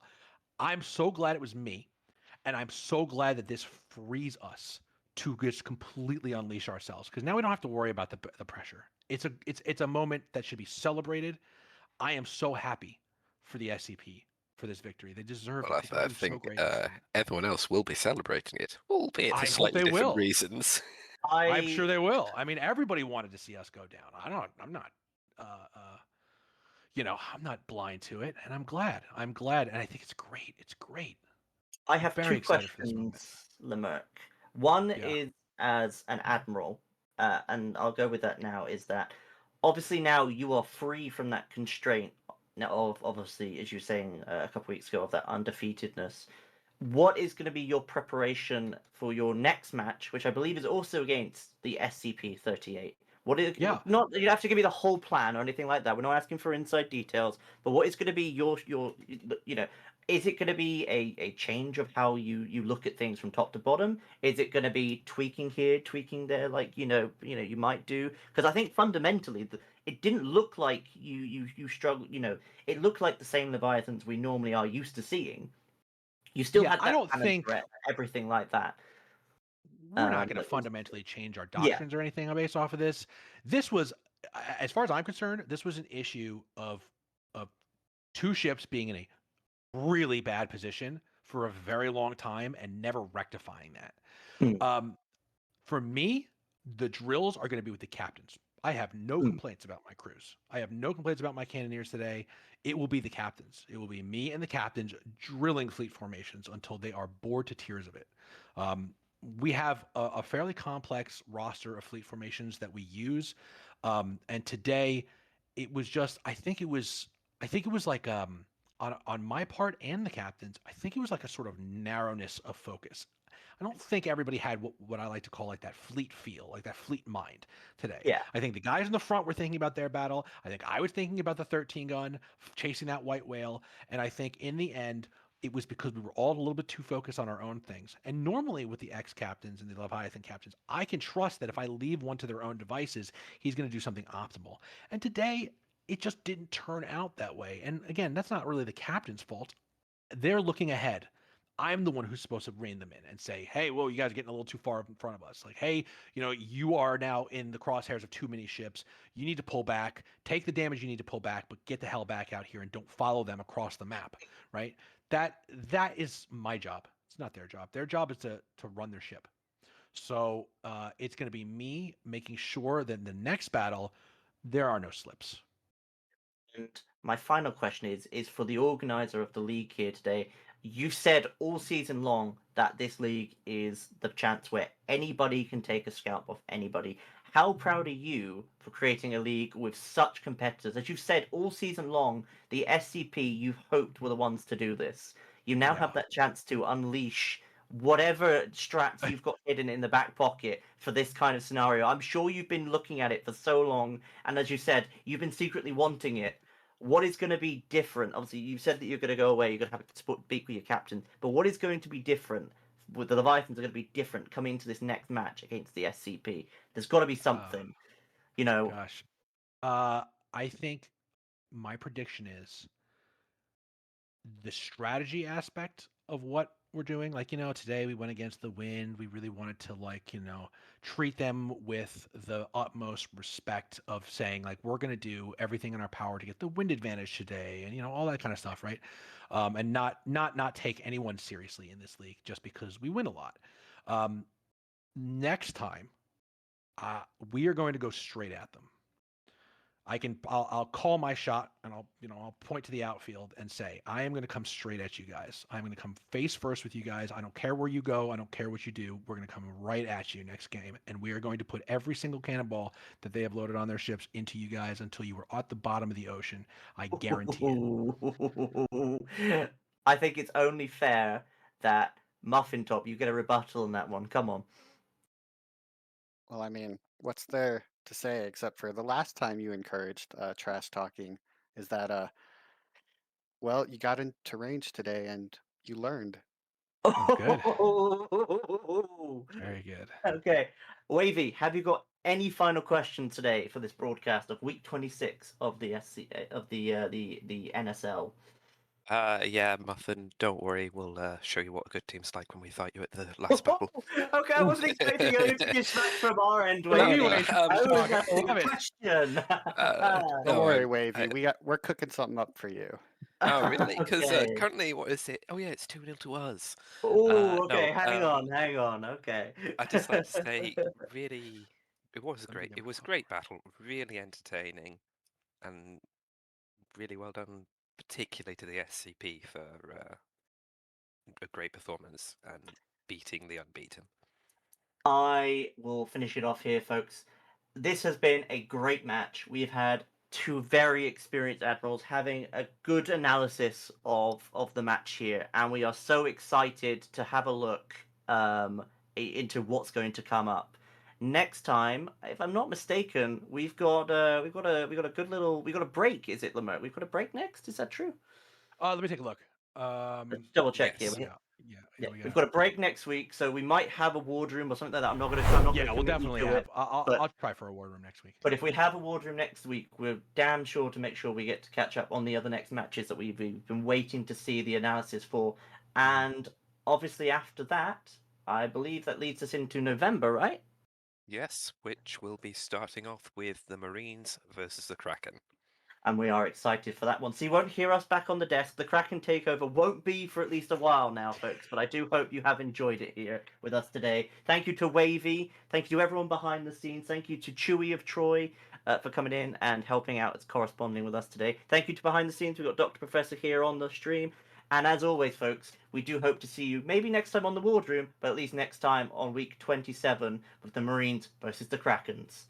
I'm so glad it was me, and I'm so glad that this frees us to just completely unleash ourselves, because now we don't have to worry about the pressure. It's a moment that should be celebrated. I am so happy for the SCP for this victory. They deserved Well, it. They I did so think great. everyone else will be celebrating it, albeit for I hope slightly they different will. reasons. I'm sure they will. I mean, everybody wanted to see us go down. I'm not, I'm not blind to it, and I'm glad. I'm glad, and I think it's great. It's great. I I'm have very two excited for this moment. questions, Lemerck. One Yeah. is as an admiral, and I'll go with that now, is that obviously now you are free from that constraint of, obviously, as you were saying a couple weeks ago, of that undefeatedness. What is going to be your preparation for your next match, which I believe is also against the SCP38? What is Yeah. not, you don't have to give me the whole plan or anything like that. We're not asking for inside details, but what is going to be your is it going to be a change of how you look at things from top to bottom? Is it going to be tweaking here, tweaking there, like you might do? Because I think fundamentally it didn't look like you struggle. It looked like the same Leviathans we normally are used to seeing. You still Yeah, had I that don't cannon think threat, everything like that. we're not going to That was, fundamentally change our yeah, doctrines or anything based off of this. This was, as far as I'm concerned, this was an issue of two ships being in a really bad position for a very long time and never rectifying that. Mm. For me, the drills are going to be with the captains. I have no complaints about my crews. I have no complaints about my cannoneers today. It will be the captains. It will be me and the captains drilling fleet formations until they are bored to tears of it. We have a fairly complex roster of fleet formations that we use, and today it was just. I think it was like on my part and the captains. I think it was like a sort of narrowness of focus. I don't think everybody had what I like to call like that fleet feel, like that fleet mind today. Yeah. I think the guys in the front were thinking about their battle. I think I was thinking about the 13 gun, chasing that white whale. And I think in the end, it was because we were all a little bit too focused on our own things. And normally with the ex captains and the Leviathan captains, I can trust that if I leave one to their own devices, he's going to do something optimal. And today, it just didn't turn out that way. And again, that's not really the captain's fault. They're looking ahead. I'm the one who's supposed to rein them in and say, hey, whoa, you guys are getting a little too far in front of us. Like, hey, you are now in the crosshairs of too many ships. You need to pull back, take the damage you need to pull back, but get the hell back out here and don't follow them across the map, right? That is my job. It's not their job. Their job is to run their ship. So it's going to be me making sure that in the next battle, there are no slips. And my final question is for the organizer of the league here today. You've said all season long that this league is the chance where anybody can take a scalp off anybody. How proud are you for creating a league with such competitors? As you've said all season long, the SCP you've hoped were the ones to do this. You now have that chance to unleash whatever strats you've got hidden in the back pocket for this kind of scenario. I'm sure you've been looking at it for so long, and as you said, you've been secretly wanting it. What is going to be different? Obviously, you said that you're going to go away, you're going to have to speak with your captain, but what is going to be different? With the Leviathans are going to be different coming into this next match against the SCP. There's got to be something, Gosh. I think my prediction is the strategy aspect of what we're doing. Like, today we went against the wind. We really wanted to, treat them with the utmost respect of saying, like, we're going to do everything in our power to get the wind advantage today, and all that kind of stuff, right? And not take anyone seriously in this league just because we win a lot. Next time, we are going to go straight at them. I'll call my shot and I'll point to the outfield and say, I am going to come straight at you guys. I'm going to come face first with you guys. I don't care where you go. I don't care what you do. We're going to come right at you next game. And we are going to put every single cannonball that they have loaded on their ships into you guys until you are at the bottom of the ocean. I guarantee it. I think it's only fair that Muffin Top, you get a rebuttal on that one. Come on. Well, I mean, what's there to say except for the last time you encouraged trash talking is that well, you got into range today and you learned. Oh, good. Very good. Okay. Wavy, have you got any final questions today for this broadcast of week 26 of the the NSL? Yeah, Muffin, don't worry. We'll show you what a good team's like when we fight you at the last battle. Okay, I wasn't expecting any pushback from our end, Love Wavy. you, no, Wavy. I was Talk. I asking love a it. question. Don't no, worry, I- Wavy. We're cooking something up for you. Oh, really? Because Okay. currently, what is it? Oh, yeah, it's 2-0 to us. Oh, No, okay. Hang on. Okay. I'd just like to say, really, it was Let me great. get It my was a phone. great battle, really entertaining, and really well done, particularly to the SCP for a great performance and beating the unbeaten. I will finish it off here, folks. This has been a great match. We've had two very experienced admirals having a good analysis of the match here, and we are so excited to have a look into what's going to come up. Next time, if I'm not mistaken, we've got a good little we got a break. Is it, Lamert? We've got a break next. Is that true? Let me take a look. Let's double check Yes. here. Yeah, We've got a break next week, so we might have a wardroom or something like that. I'm not gonna we'll commit you definitely to have. it. I'll try for a war room next week. But if we have a wardroom next week, we're damn sure to make sure we get to catch up on the other next matches that we've been waiting to see the analysis for. And obviously after that, I believe that leads us into November, right? Yes, which will be starting off with the Marines versus the Kraken. And we are excited for that one. So you won't hear us back on the desk. The Kraken takeover won't be for at least a while now, folks. But I do hope you have enjoyed it here with us today. Thank you to Wavy. Thank you to everyone behind the scenes. Thank you to Chewy of Troy for coming in and helping out as corresponding with us today. Thank you to behind the scenes. We've got Dr. Professor here on the stream. And as always, folks, we do hope to see you maybe next time on the Wardroom, but at least next time on week 27 with the Marines versus the Krakens.